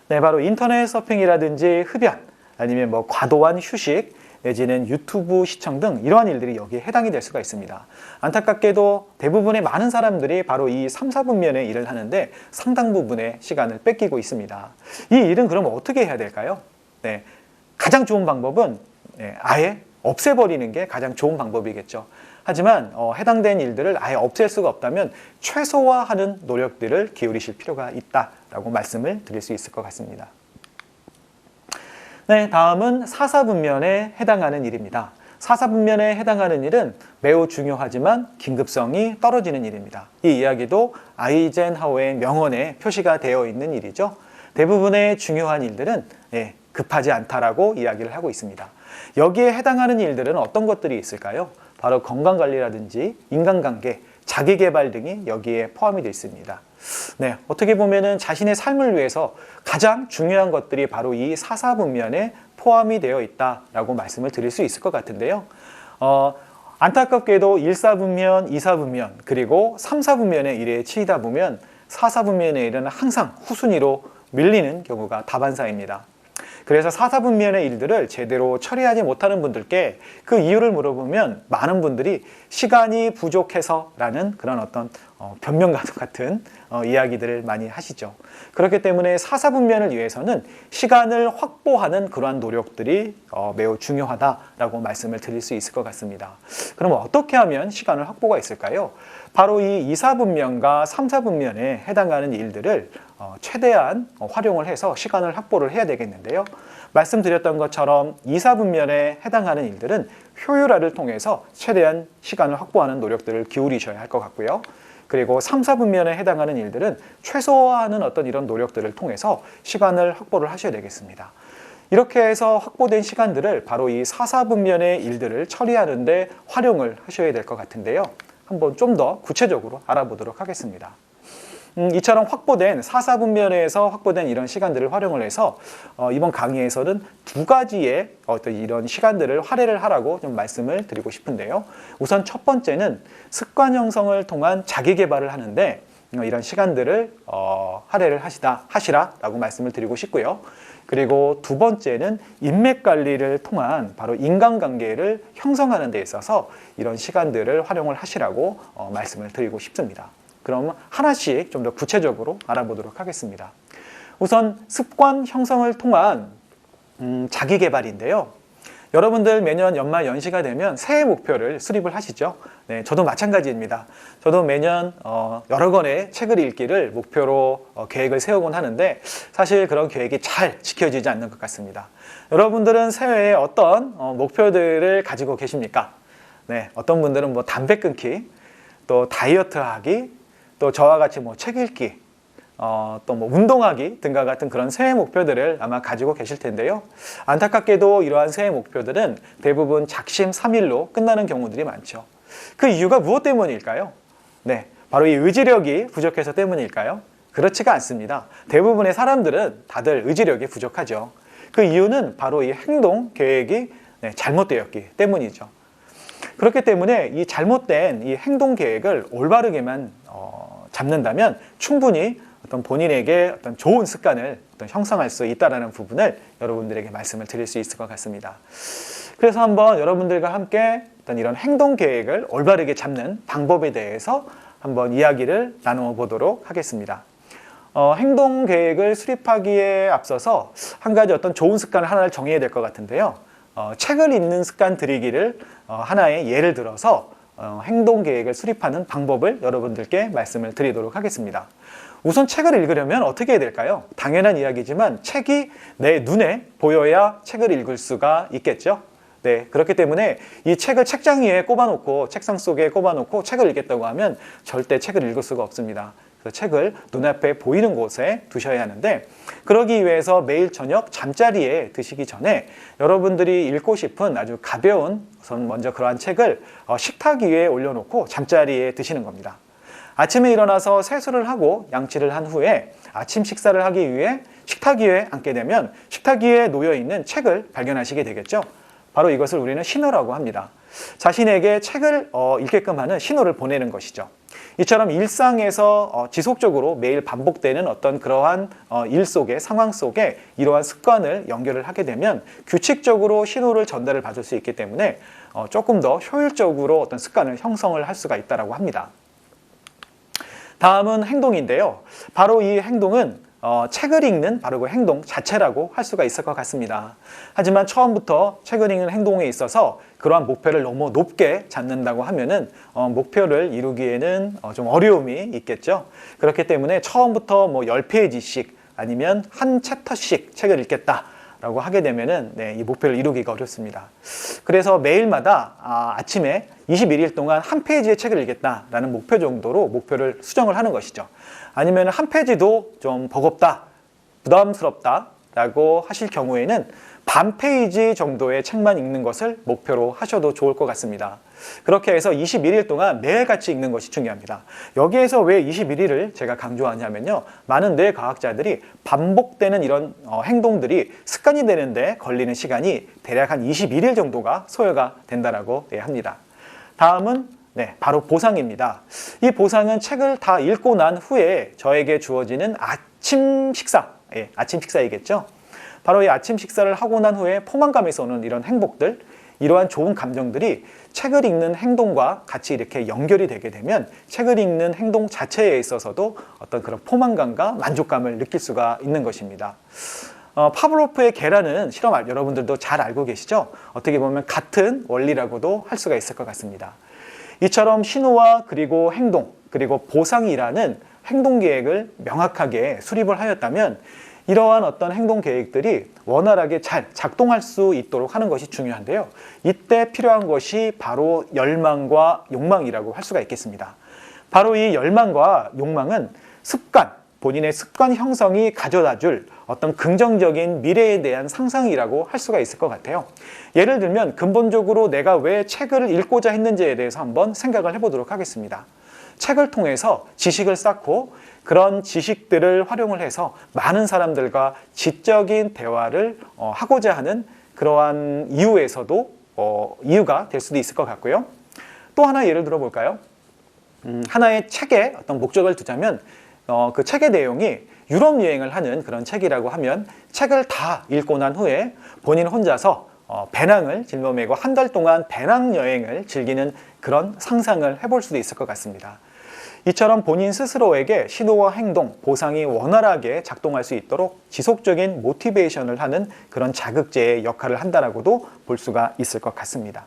네, 바로 인터넷 서핑이라든지 흡연, 아니면 과도한 휴식, 내지는 유튜브 시청 등 이러한 일들이 여기에 해당이 될 수가 있습니다. 안타깝게도 대부분의 많은 사람들이 바로 이 3, 4분면의 일을 하는데 상당 부분의 시간을 뺏기고 있습니다. 이 일은 그럼 어떻게 해야 될까요? 네, 가장 좋은 방법은 아예 없애버리는 게 가장 좋은 방법이겠죠. 하지만 해당된 일들을 아예 없앨 수가 없다면 최소화하는 노력들을 기울이실 필요가 있다라고 말씀을 드릴 수 있을 것 같습니다. 네, 다음은 사사분면에 해당하는 일입니다. 사사분면에 해당하는 일은 매우 중요하지만 긴급성이 떨어지는 일입니다. 이 이야기도 아이젠하워의 명언에 표시가 되어 있는 일이죠. 대부분의 중요한 일들은 급하지 않다라고 이야기를 하고 있습니다. 여기에 해당하는 일들은 어떤 것들이 있을까요? 바로 건강관리라든지 인간관계, 자기개발 등이 여기에 포함이 되어 있습니다. 네, 어떻게 보면은 자신의 삶을 위해서 가장 중요한 것들이 바로 이 사사분면에 포함이 되어 있다라고 말씀을 드릴 수 있을 것 같은데요. 안타깝게도 1사분면, 2사분면, 그리고 3사분면의 일에 치이다 보면 4사분면의 일은 항상 후순위로 밀리는 경우가 다반사입니다. 그래서 4사분면의 일들을 제대로 처리하지 못하는 분들께 그 이유를 물어보면 많은 분들이 시간이 부족해서라는 그런 어떤 변명 같은 이야기들을 많이 하시죠. 그렇기 때문에 4사분면을 위해서는 시간을 확보하는 그러한 노력들이 매우 중요하다라고 말씀을 드릴 수 있을 것 같습니다. 그럼 어떻게 하면 시간을 확보가 있을까요? 바로 이 2사분면과 3사분면에 해당하는 일들을 최대한 활용을 해서 시간을 확보를 해야 되겠는데요. 말씀드렸던 것처럼 2사분면에 해당하는 일들은 효율화를 통해서 최대한 시간을 확보하는 노력들을 기울이셔야 할 것 같고요. 그리고 3사분면에 해당하는 일들은 최소화하는 어떤 이런 노력들을 통해서 시간을 확보를 하셔야 되겠습니다. 이렇게 해서 확보된 시간들을 바로 이 4사분면의 일들을 처리하는 데 활용을 하셔야 될 것 같은데요. 한번 좀 더 구체적으로 알아보도록 하겠습니다. 이처럼 확보된 4사분면에서 확보된 이런 시간들을 활용을 해서 이번 강의에서는 두 가지의 어떤 이런 시간들을 할애를 하라고 좀 말씀을 드리고 싶은데요. 우선 첫 번째는 습관 형성을 통한 자기 개발을 하는데 이런 시간들을 할애를 하시라라고 말씀을 드리고 싶고요. 그리고 두 번째는 인맥 관리를 통한 바로 인간관계를 형성하는 데 있어서 이런 시간들을 활용을 하시라고 말씀을 드리고 싶습니다. 그럼 하나씩 좀 더 구체적으로 알아보도록 하겠습니다. 우선 습관 형성을 통한 자기 개발인데요. 여러분들 매년 연말 연시가 되면 새해 목표를 수립을 하시죠. 네, 저도 마찬가지입니다. 저도 매년 여러 권의 책을 읽기를 목표로 계획을 세우곤 하는데 사실 그런 계획이 잘 지켜지지 않는 것 같습니다. 여러분들은 새해에 어떤 목표들을 가지고 계십니까? 네, 어떤 분들은 뭐 담배 끊기, 또 다이어트 하기, 또 저와 같이 뭐 책 읽기, 또 뭐 운동하기 등과 같은 그런 새해 목표들을 아마 가지고 계실 텐데요. 안타깝게도 이러한 새해 목표들은 대부분 작심삼일로 끝나는 경우들이 많죠. 그 이유가 무엇 때문일까요? 네, 바로 이 의지력이 부족해서 때문일까요? 그렇지가 않습니다. 대부분의 사람들은 다들 의지력이 부족하죠. 그 이유는 바로 이 행동 계획이 잘못되었기 때문이죠. 그렇기 때문에 이 잘못된 이 행동 계획을 올바르게만 잡는다면 충분히 어떤 본인에게 어떤 좋은 습관을 형성할 수 있다는 부분을 여러분들에게 말씀을 드릴 수 있을 것 같습니다. 그래서 한번 여러분들과 함께 어떤 이런 행동 계획을 올바르게 잡는 방법에 대해서 한번 이야기를 나누어 보도록 하겠습니다. 행동 계획을 수립하기에 앞서서 한 가지 어떤 좋은 습관을 하나를 정해야 될 것 같은데요. 책을 읽는 습관 들이기를 하나의 예를 들어서 행동 계획을 수립하는 방법을 여러분들께 말씀을 드리도록 하겠습니다. 우선 책을 읽으려면 어떻게 해야 될까요? 당연한 이야기지만 책이 내 눈에 보여야 책을 읽을 수가 있겠죠. 네, 그렇기 때문에 이 책을 책장 위에 꼽아놓고 책상 속에 꼽아놓고 책을 읽겠다고 하면 절대 책을 읽을 수가 없습니다. 그래서 책을 눈앞에 보이는 곳에 두셔야 하는데 그러기 위해서 매일 저녁 잠자리에 드시기 전에 여러분들이 읽고 싶은 아주 가벼운 우선 먼저 그러한 책을 식탁 위에 올려놓고 잠자리에 드시는 겁니다. 아침에 일어나서 세수를 하고 양치를 한 후에 아침 식사를 하기 위해 식탁 위에 앉게 되면 식탁 위에 놓여있는 책을 발견하시게 되겠죠. 바로 이것을 우리는 신호라고 합니다. 자신에게 책을 읽게끔 하는 신호를 보내는 것이죠. 이처럼 일상에서 지속적으로 매일 반복되는 어떤 그러한 일 속에 상황 속에 이러한 습관을 연결을 하게 되면 규칙적으로 신호를 전달을 받을 수 있기 때문에 조금 더 효율적으로 어떤 습관을 형성을 할 수가 있다고 합니다. 다음은 행동인데요. 바로 이 행동은 책을 읽는 바로 그 행동 자체라고 할 수가 있을 것 같습니다. 하지만 처음부터 책을 읽는 행동에 있어서 그러한 목표를 너무 높게 잡는다고 하면은 목표를 이루기에는 좀 어려움이 있겠죠. 그렇기 때문에 처음부터 뭐 10페이지씩 아니면 한 챕터씩 책을 읽겠다 라고 하게 되면은 이 목표를 이루기가 어렵습니다. 그래서 매일마다 아침에 21일 동안 한 페이지의 책을 읽겠다라는 목표 정도로 목표를 수정을 하는 것이죠. 아니면 한 페이지도 좀 버겁다, 부담스럽다 라고 하실 경우에는 반 페이지 정도의 책만 읽는 것을 목표로 하셔도 좋을 것 같습니다. 그렇게 해서 21일 동안 매일같이 읽는 것이 중요합니다. 여기에서 왜 21일을 제가 강조하냐면요, 많은 뇌과학자들이 반복되는 이런 행동들이 습관이 되는데 걸리는 시간이 대략 한 21일 정도가 소요가 된다고 합니다. 다음은 바로 보상입니다. 이 보상은 책을 다 읽고 난 후에 저에게 주어지는 아침 식사, 아침 식사이겠죠. 바로 이 아침 식사를 하고 난 후에 포만감에서 오는 이런 행복들, 이러한 좋은 감정들이 책을 읽는 행동과 같이 이렇게 연결이 되게 되면 책을 읽는 행동 자체에 있어서도 어떤 그런 포만감과 만족감을 느낄 수가 있는 것입니다. 파브로프의 개라는 실험 여러분들도 잘 알고 계시죠? 어떻게 보면 같은 원리라고도 할 수가 있을 것 같습니다. 이처럼 신호와 그리고 행동, 그리고 보상이라는 행동 계획을 명확하게 수립을 하였다면 이러한 어떤 행동 계획들이 원활하게 잘 작동할 수 있도록 하는 것이 중요한데요. 이때 필요한 것이 바로 열망과 욕망이라고 할 수가 있겠습니다. 바로 이 열망과 욕망은 습관, 본인의 습관 형성이 가져다 줄 어떤 긍정적인 미래에 대한 상상이라고 할 수가 있을 것 같아요. 예를 들면 근본적으로 내가 왜 책을 읽고자 했는지에 대해서 한번 생각을 해보도록 하겠습니다. 책을 통해서 지식을 쌓고 그런 지식들을 활용을 해서 많은 사람들과 지적인 대화를 하고자 하는 그러한 이유에서도 이유가 될 수도 있을 것 같고요. 또 하나 예를 들어 볼까요? 하나의 책에 어떤 목적을 두자면 그 책의 내용이 유럽 여행을 하는 그런 책이라고 하면 책을 다 읽고 난 후에 본인 혼자서 배낭을 짊어매고 한 달 동안 배낭 여행을 즐기는 그런 상상을 해볼 수도 있을 것 같습니다. 이처럼 본인 스스로에게 신호와 행동, 보상이 원활하게 작동할 수 있도록 지속적인 모티베이션을 하는 그런 자극제의 역할을 한다라고도 볼 수가 있을 것 같습니다.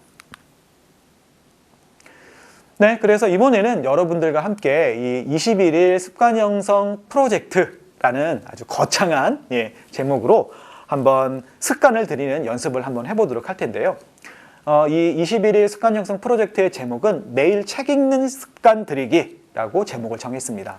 그래서 이번에는 여러분들과 함께 이 21일 습관 형성 프로젝트라는 아주 거창한 제목으로 한번 습관을 들이는 연습을 한번 해보도록 할 텐데요. 이 21일 습관 형성 프로젝트의 제목은 매일 책 읽는 습관 들이기 라고 제목을 정했습니다.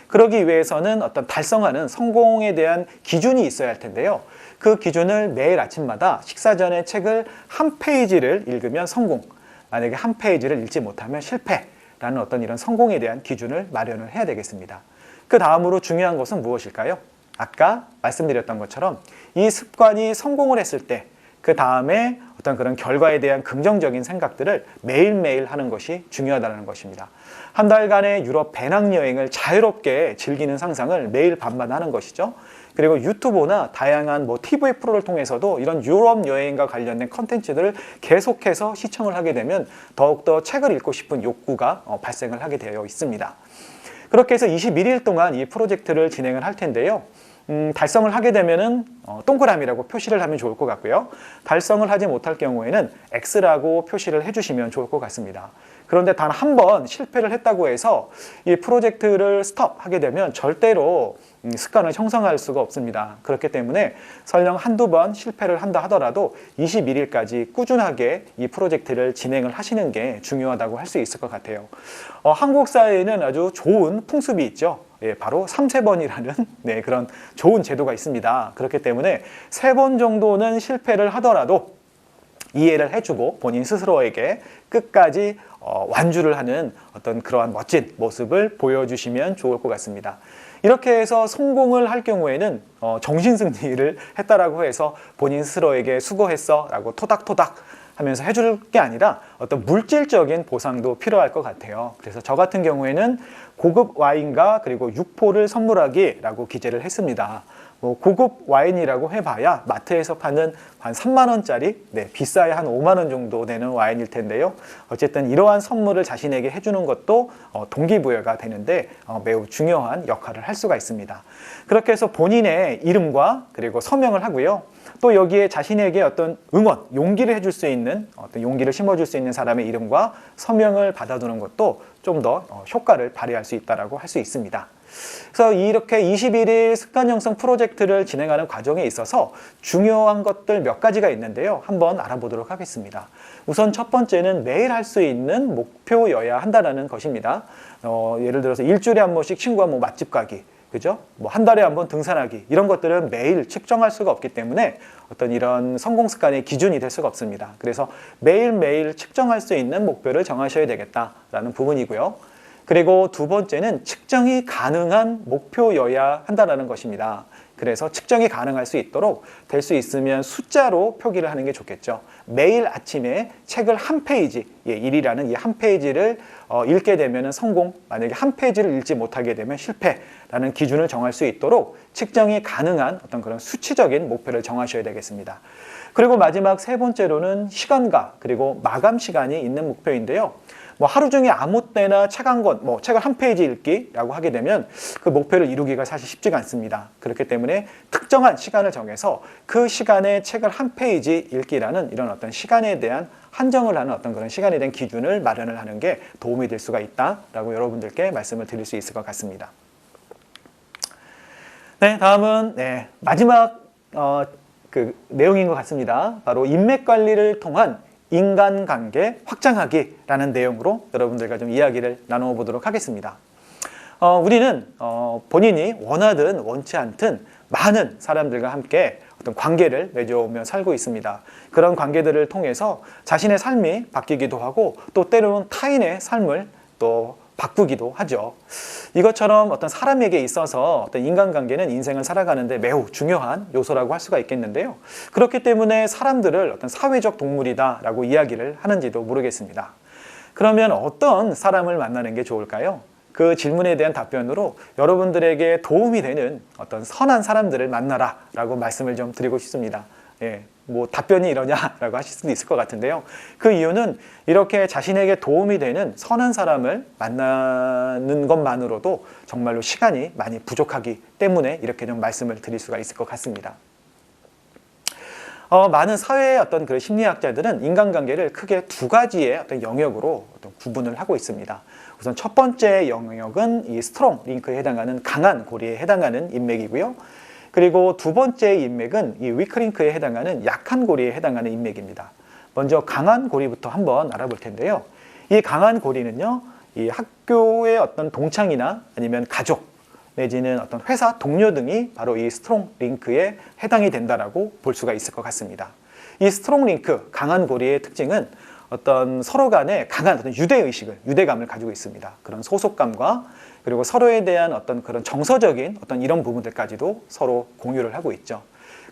그러기 위해서는 어떤 달성하는 성공에 대한 기준이 있어야 할 텐데요. 그 기준을 매일 아침마다 식사 전에 책을 한 페이지를 읽으면 성공, 만약에 한 페이지를 읽지 못하면 실패라는 어떤 이런 성공에 대한 기준을 마련을 해야 되겠습니다. 그 다음으로 중요한 것은 무엇일까요? 아까 말씀드렸던 것처럼 이 습관이 성공을 했을 때 그 다음에 어떤 그런 결과에 대한 긍정적인 생각들을 매일매일 하는 것이 중요하다는 것입니다. 한 달간의 유럽 배낭여행을 자유롭게 즐기는 상상을 매일 밤마다 하는 것이죠. 그리고 유튜브나 다양한 TV 프로를 통해서도 이런 유럽 여행과 관련된 컨텐츠들을 계속해서 시청을 하게 되면 더욱더 책을 읽고 싶은 욕구가 발생을 하게 되어 있습니다. 그렇게 해서 21일 동안 이 프로젝트를 진행을 할 텐데요. 달성을 하게 되면은 동그라미라고 표시를 하면 좋을 것 같고요. 달성을 하지 못할 경우에는 X라고 표시를 해주시면 좋을 것 같습니다. 그런데 단 한 번 실패를 했다고 해서 이 프로젝트를 스톱하게 되면 절대로 습관을 형성할 수가 없습니다. 그렇기 때문에 설령 한두 번 실패를 한다 하더라도 21일까지 꾸준하게 이 프로젝트를 진행을 하시는 게 중요하다고 할 수 있을 것 같아요. 한국 사회에는 아주 좋은 풍습이 있죠. 바로 3세번이라는 그런 좋은 제도가 있습니다. 그렇기 때문에 3번 정도는 실패를 하더라도 이해를 해주고 본인 스스로에게 끝까지 완주를 하는 어떤 그러한 멋진 모습을 보여주시면 좋을 것 같습니다. 이렇게 해서 성공을 할 경우에는 정신승리를 했다라고 해서 본인 스스로에게 수고했어 라고 토닥토닥 하면서 해줄 게 아니라 어떤 물질적인 보상도 필요할 것 같아요. 그래서 저 같은 경우에는 고급 와인과 그리고 육포를 선물하기라고 기재를 했습니다. 고급 와인이라고 해봐야 마트에서 파는 한 3만 원짜리, 비싸야 한 5만 원 정도 되는 와인일 텐데요. 어쨌든 이러한 선물을 자신에게 해주는 것도 동기부여가 되는데 매우 중요한 역할을 할 수가 있습니다. 그렇게 해서 본인의 이름과 그리고 서명을 하고요. 또 여기에 자신에게 어떤 응원, 용기를 해줄 수 있는, 어떤 용기를 심어줄 수 있는 사람의 이름과 서명을 받아두는 것도 좀 더 효과를 발휘할 수 있다고 할 수 있습니다. 그래서 이렇게 21일 습관 형성 프로젝트를 진행하는 과정에 있어서 중요한 것들 몇 가지가 있는데요. 한번 알아보도록 하겠습니다. 우선 첫 번째는 매일 할 수 있는 목표여야 한다는 것입니다. 예를 들어서 일주일에 한 번씩 친구와 뭐 맛집 가기, 그죠? 뭐 한 달에 한 번 등산하기, 이런 것들은 매일 측정할 수가 없기 때문에 어떤 이런 성공 습관의 기준이 될 수가 없습니다. 그래서 매일매일 측정할 수 있는 목표를 정하셔야 되겠다라는 부분이고요. 그리고 두 번째는 측정이 가능한 목표여야 한다는 것입니다. 그래서 측정이 가능할 수 있도록 될 수 있으면 숫자로 표기를 하는 게 좋겠죠. 매일 아침에 책을 한 페이지, 일이라는 이 한 페이지를 읽게 되면 성공, 만약에 한 페이지를 읽지 못하게 되면 실패라는 기준을 정할 수 있도록 측정이 가능한 어떤 그런 수치적인 목표를 정하셔야 되겠습니다. 그리고 마지막 세 번째로는 시간과 그리고 마감 시간이 있는 목표인데요. 뭐 하루 중에 아무 때나 책 한 권, 뭐 책을 한 페이지 읽기라고 하게 되면 그 목표를 이루기가 사실 쉽지가 않습니다. 그렇기 때문에 특정한 시간을 정해서 그 시간에 책을 한 페이지 읽기라는 이런 어떤 시간에 대한 한정을 하는 어떤 그런 시간에 대한 기준을 마련을 하는 게 도움이 될 수가 있다라고 여러분들께 말씀을 드릴 수 있을 것 같습니다. 네, 다음은 마지막 그 내용인 것 같습니다. 바로 인맥 관리를 통한 인간관계 확장하기라는 내용으로 여러분들과 좀 이야기를 나누어 보도록 하겠습니다. 우리는 본인이 원하든 원치 않든 많은 사람들과 함께 어떤 관계를 맺어오며 살고 있습니다. 그런 관계들을 통해서 자신의 삶이 바뀌기도 하고 또 때로는 타인의 삶을 또 바꾸기도 하죠. 이것처럼 어떤 사람에게 있어서 어떤 인간관계는 인생을 살아가는데 매우 중요한 요소라고 할 수가 있겠는데요. 그렇기 때문에 사람들을 어떤 사회적 동물이다라고 이야기를 하는지도 모르겠습니다. 그러면 어떤 사람을 만나는 게 좋을까요? 그 질문에 대한 답변으로 여러분들에게 도움이 되는 어떤 선한 사람들을 만나라라고 말씀을 좀 드리고 싶습니다. 뭐 답변이 이러냐라고 하실 수도 있을 것 같은데요. 그 이유는 이렇게 자신에게 도움이 되는 선한 사람을 만나는 것만으로도 정말로 시간이 많이 부족하기 때문에 이렇게 좀 말씀을 드릴 수가 있을 것 같습니다. 많은 사회의 어떤 그 심리학자들은 인간관계를 크게 두 가지의 어떤 영역으로 어떤 구분을 하고 있습니다. 우선 첫 번째 영역은 이 스트롱 링크에 해당하는 강한 고리에 해당하는 인맥이고요. 그리고 두 번째 인맥은 이 위크링크에 해당하는 약한 고리에 해당하는 인맥입니다. 먼저 강한 고리부터 한번 알아볼 텐데요. 이 강한 고리는요, 이 학교의 어떤 동창이나 아니면 가족 내지는 어떤 회사 동료 등이 바로 이 스트롱 링크에 해당이 된다라고 볼 수가 있을 것 같습니다. 이 스트롱 링크, 강한 고리의 특징은 어떤 서로 간에 강한 어떤 유대의식을, 유대감을 가지고 있습니다. 그런 소속감과 그리고 서로에 대한 어떤 그런 정서적인 어떤 이런 부분들까지도 서로 공유를 하고 있죠.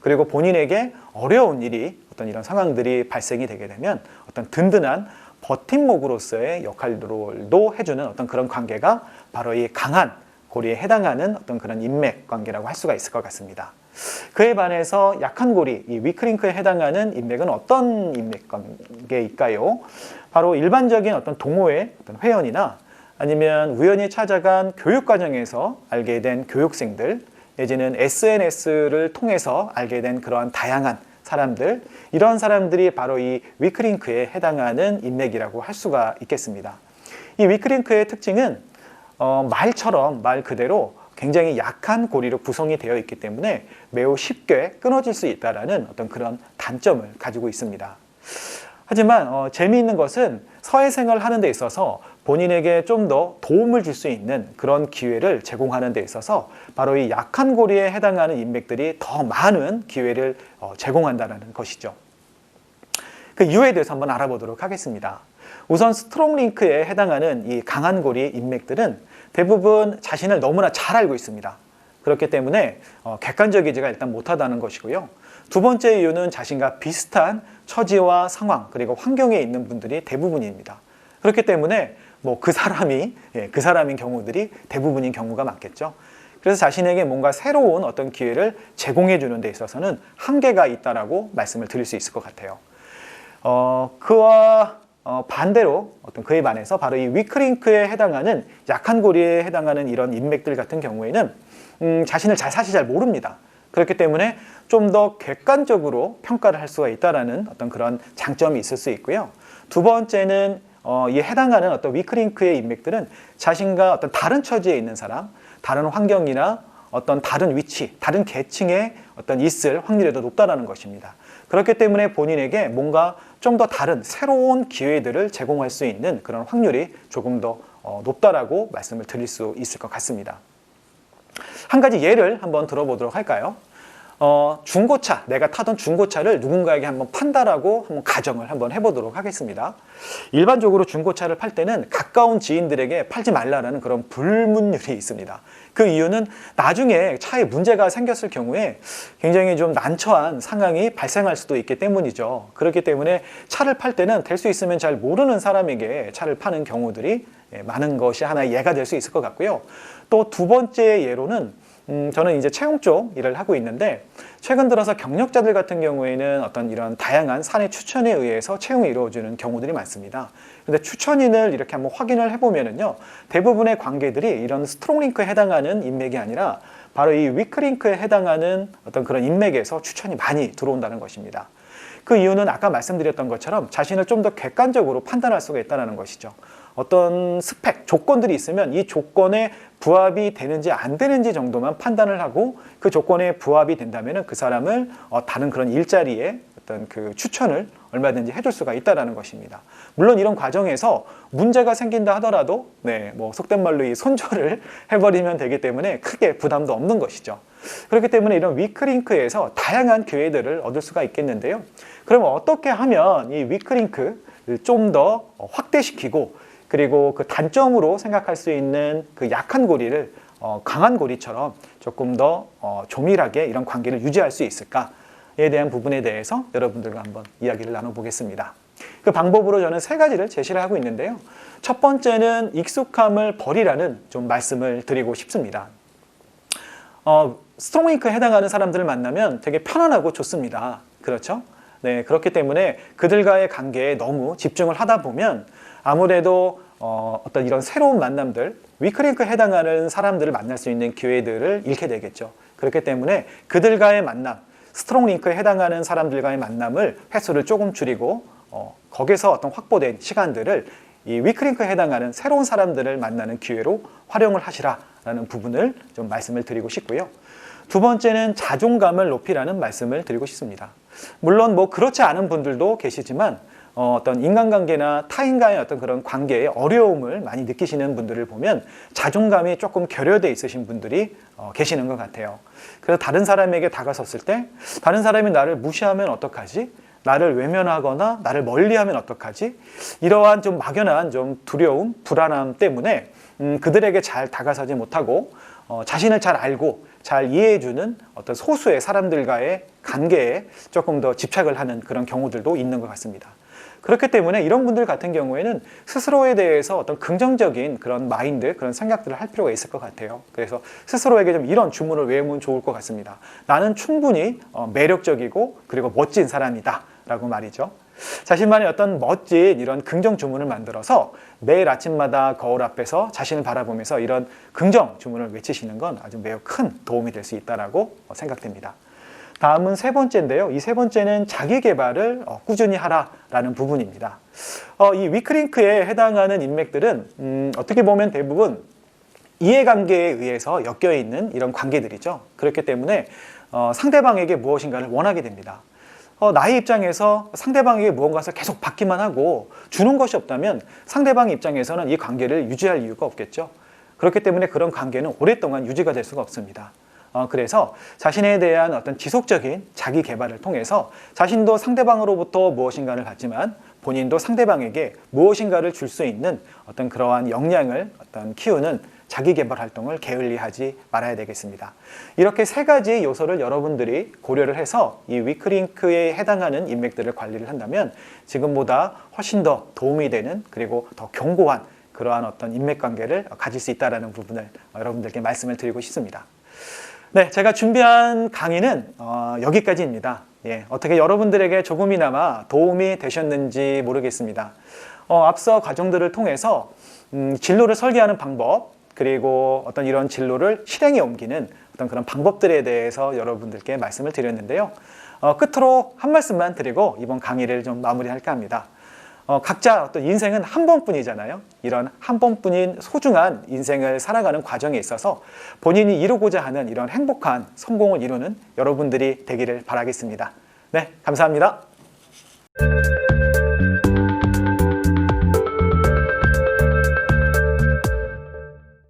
그리고 본인에게 어려운 일이 어떤 이런 상황들이 발생이 되게 되면 어떤 든든한 버팀목으로서의 역할도 해주는 어떤 그런 관계가 바로 이 강한 고리에 해당하는 어떤 그런 인맥 관계라고 할 수가 있을 것 같습니다. 그에 반해서 약한 고리, 이 위크링크에 해당하는 인맥은 어떤 인맥 관계일까요? 바로 일반적인 어떤 동호회, 어떤 회원이나 아니면 우연히 찾아간 교육 과정에서 알게 된 교육생들, 내지는 SNS를 통해서 알게 된 그러한 다양한 사람들, 이런 사람들이 바로 이 위크링크에 해당하는 인맥이라고 할 수가 있겠습니다. 이 위크링크의 특징은 말처럼 말 그대로 굉장히 약한 고리로 구성이 되어 있기 때문에 매우 쉽게 끊어질 수 있다는 어떤 그런 단점을 가지고 있습니다. 하지만 재미있는 것은 사회생활을 하는 데 있어서 본인에게 좀 더 도움을 줄 수 있는 그런 기회를 제공하는 데 있어서 바로 이 약한 고리에 해당하는 인맥들이 더 많은 기회를 제공한다는 것이죠. 그 이유에 대해서 한번 알아보도록 하겠습니다. 우선 스트롱 링크에 해당하는 이 강한 고리의 인맥들은 대부분 자신을 너무나 잘 알고 있습니다. 그렇기 때문에 객관적이지가 일단 못하다는 것이고요. 두 번째 이유는 자신과 비슷한 처지와 상황 그리고 환경에 있는 분들이 대부분입니다. 그렇기 때문에 뭐 그 사람인 경우들이 대부분인 경우가 많겠죠. 그래서 자신에게 뭔가 새로운 어떤 기회를 제공해 주는 데 있어서는 한계가 있다라고 말씀을 드릴 수 있을 것 같아요. 그와 반대로 어떤 그에 반해서 바로 이 위크링크에 해당하는 약한 고리에 해당하는 이런 인맥들 같은 경우에는 자신을 사실 잘 모릅니다. 그렇기 때문에 좀 더 객관적으로 평가를 할 수가 있다라는 어떤 그런 장점이 있을 수 있고요. 두 번째는 이 해당하는 어떤 위크링크의 인맥들은 자신과 어떤 다른 처지에 있는 사람, 다른 환경이나 어떤 다른 위치, 다른 계층에 어떤 있을 확률이 더 높다는 것입니다. 그렇기 때문에 본인에게 뭔가 좀 더 다른 새로운 기회들을 제공할 수 있는 그런 확률이 조금 더 높다라고 말씀을 드릴 수 있을 것 같습니다. 한 가지 예를 한번 들어보도록 할까요? 중고차, 내가 타던 중고차를 누군가에게 한번 판다라고 한번 가정을 한번 해보도록 하겠습니다. 일반적으로 중고차를 팔 때는 가까운 지인들에게 팔지 말라라는 그런 불문율이 있습니다. 그 이유는 나중에 차에 문제가 생겼을 경우에 굉장히 좀 난처한 상황이 발생할 수도 있기 때문이죠. 그렇기 때문에 차를 팔 때는 될 수 있으면 잘 모르는 사람에게 차를 파는 경우들이 많은 것이 하나의 예가 될 수 있을 것 같고요. 또 두 번째 예로는 저는 이제 채용 쪽 일을 하고 있는데 최근 들어서 경력자들 같은 경우에는 어떤 이런 다양한 사내 추천에 의해서 채용이 이루어지는 경우들이 많습니다. 근데 추천인을 이렇게 한번 확인을 해보면은요, 대부분의 관계들이 이런 스트롱링크에 해당하는 인맥이 아니라 바로 이 위크링크에 해당하는 어떤 그런 인맥에서 추천이 많이 들어온다는 것입니다. 그 이유는 아까 말씀드렸던 것처럼 자신을 좀 더 객관적으로 판단할 수가 있다는 것이죠. 어떤 스펙, 조건들이 있으면 이 조건에 부합이 되는지 안 되는지 정도만 판단을 하고 그 조건에 부합이 된다면 그 사람을 다른 그런 일자리에 어떤 그 추천을 얼마든지 해줄 수가 있다는 것입니다. 물론 이런 과정에서 문제가 생긴다 하더라도 뭐 속된 말로 이 손절을 해버리면 되기 때문에 크게 부담도 없는 것이죠. 그렇기 때문에 이런 위크링크에서 다양한 기회들을 얻을 수가 있겠는데요. 그러면 어떻게 하면 이 위크링크를 좀 더 확대시키고 그리고 그 단점으로 생각할 수 있는 그 약한 고리를 강한 고리처럼 조금 더 조밀하게 이런 관계를 유지할 수 있을까에 대한 부분에 대해서 여러분들과 한번 이야기를 나눠보겠습니다. 그 방법으로 저는 세 가지를 제시를 하고 있는데요. 첫 번째는 익숙함을 버리라는 좀 말씀을 드리고 싶습니다. 스트롱링크에 해당하는 사람들을 만나면 되게 편안하고 좋습니다. 그렇죠? 네, 그렇기 때문에 그들과의 관계에 너무 집중을 하다 보면 아무래도 어떤 이런 새로운 만남들, 위크링크에 해당하는 사람들을 만날 수 있는 기회들을 잃게 되겠죠. 그렇기 때문에 그들과의 만남, 스트롱링크에 해당하는 사람들과의 만남을 횟수를 조금 줄이고 거기서 어떤 확보된 시간들을 이 위크링크에 해당하는 새로운 사람들을 만나는 기회로 활용을 하시라라는 부분을 좀 말씀을 드리고 싶고요. 두 번째는 자존감을 높이라는 말씀을 드리고 싶습니다. 물론 뭐 그렇지 않은 분들도 계시지만 어떤 인간관계나 타인과의 어떤 그런 관계에 어려움을 많이 느끼시는 분들을 보면 자존감이 조금 결여돼 있으신 분들이 계시는 것 같아요. 그래서 다른 사람에게 다가섰을 때 다른 사람이 나를 무시하면 어떡하지? 나를 외면하거나 나를 멀리하면 어떡하지? 이러한 좀 막연한 좀 두려움, 불안함 때문에 그들에게 잘 다가서지 못하고 자신을 잘 알고 잘 이해해주는 어떤 소수의 사람들과의 관계에 조금 더 집착을 하는 그런 경우들도 있는 것 같습니다. 그렇기 때문에 이런 분들 같은 경우에는 스스로에 대해서 어떤 긍정적인 그런 마인드, 그런 생각들을 할 필요가 있을 것 같아요. 그래서 스스로에게 좀 이런 주문을 외우면 좋을 것 같습니다. 나는 충분히 매력적이고 그리고 멋진 사람이다 라고 말이죠. 자신만의 어떤 멋진 이런 긍정 주문을 만들어서 매일 아침마다 거울 앞에서 자신을 바라보면서 이런 긍정 주문을 외치시는 건 아주 매우 큰 도움이 될 수 있다고 생각됩니다. 다음은 세 번째인데요. 이 세 번째는 자기 개발을 꾸준히 하라라는 부분입니다. 이 위크링크에 해당하는 인맥들은 어떻게 보면 대부분 이해관계에 의해서 엮여 있는 이런 관계들이죠. 그렇기 때문에 상대방에게 무엇인가를 원하게 됩니다. 나의 입장에서 상대방에게 무언가를 계속 받기만 하고 주는 것이 없다면 상대방 입장에서는 이 관계를 유지할 이유가 없겠죠. 그렇기 때문에 그런 관계는 오랫동안 유지가 될 수가 없습니다. 그래서 자신에 대한 어떤 지속적인 자기 개발을 통해서 자신도 상대방으로부터 무엇인가를 받지만 본인도 상대방에게 무엇인가를 줄 수 있는 어떤 그러한 역량을 키우는 자기 개발 활동을 게을리하지 말아야 되겠습니다. 이렇게 세 가지 요소를 여러분들이 고려를 해서 이 위크링크에 해당하는 인맥들을 관리를 한다면 지금보다 훨씬 더 도움이 되는 그리고 더 견고한 그러한 어떤 인맥 관계를 가질 수 있다는 부분을 여러분들께 말씀을 드리고 싶습니다. 네, 제가 준비한 강의는 여기까지입니다. 어떻게 여러분들에게 조금이나마 도움이 되셨는지 모르겠습니다. 앞서 과정들을 통해서 진로를 설계하는 방법, 그리고 어떤 이런 진로를 실행에 옮기는 어떤 그런 방법들에 대해서 여러분들께 말씀을 드렸는데요. 끝으로 한 말씀만 드리고 이번 강의를 좀 마무리할까 합니다. 각자 어떤 인생은 한 번뿐이잖아요. 이런 한 번뿐인 소중한 인생을 살아가는 과정에 있어서 본인이 이루고자 하는 이런 행복한 성공을 이루는 여러분들이 되기를 바라겠습니다. 네, 감사합니다.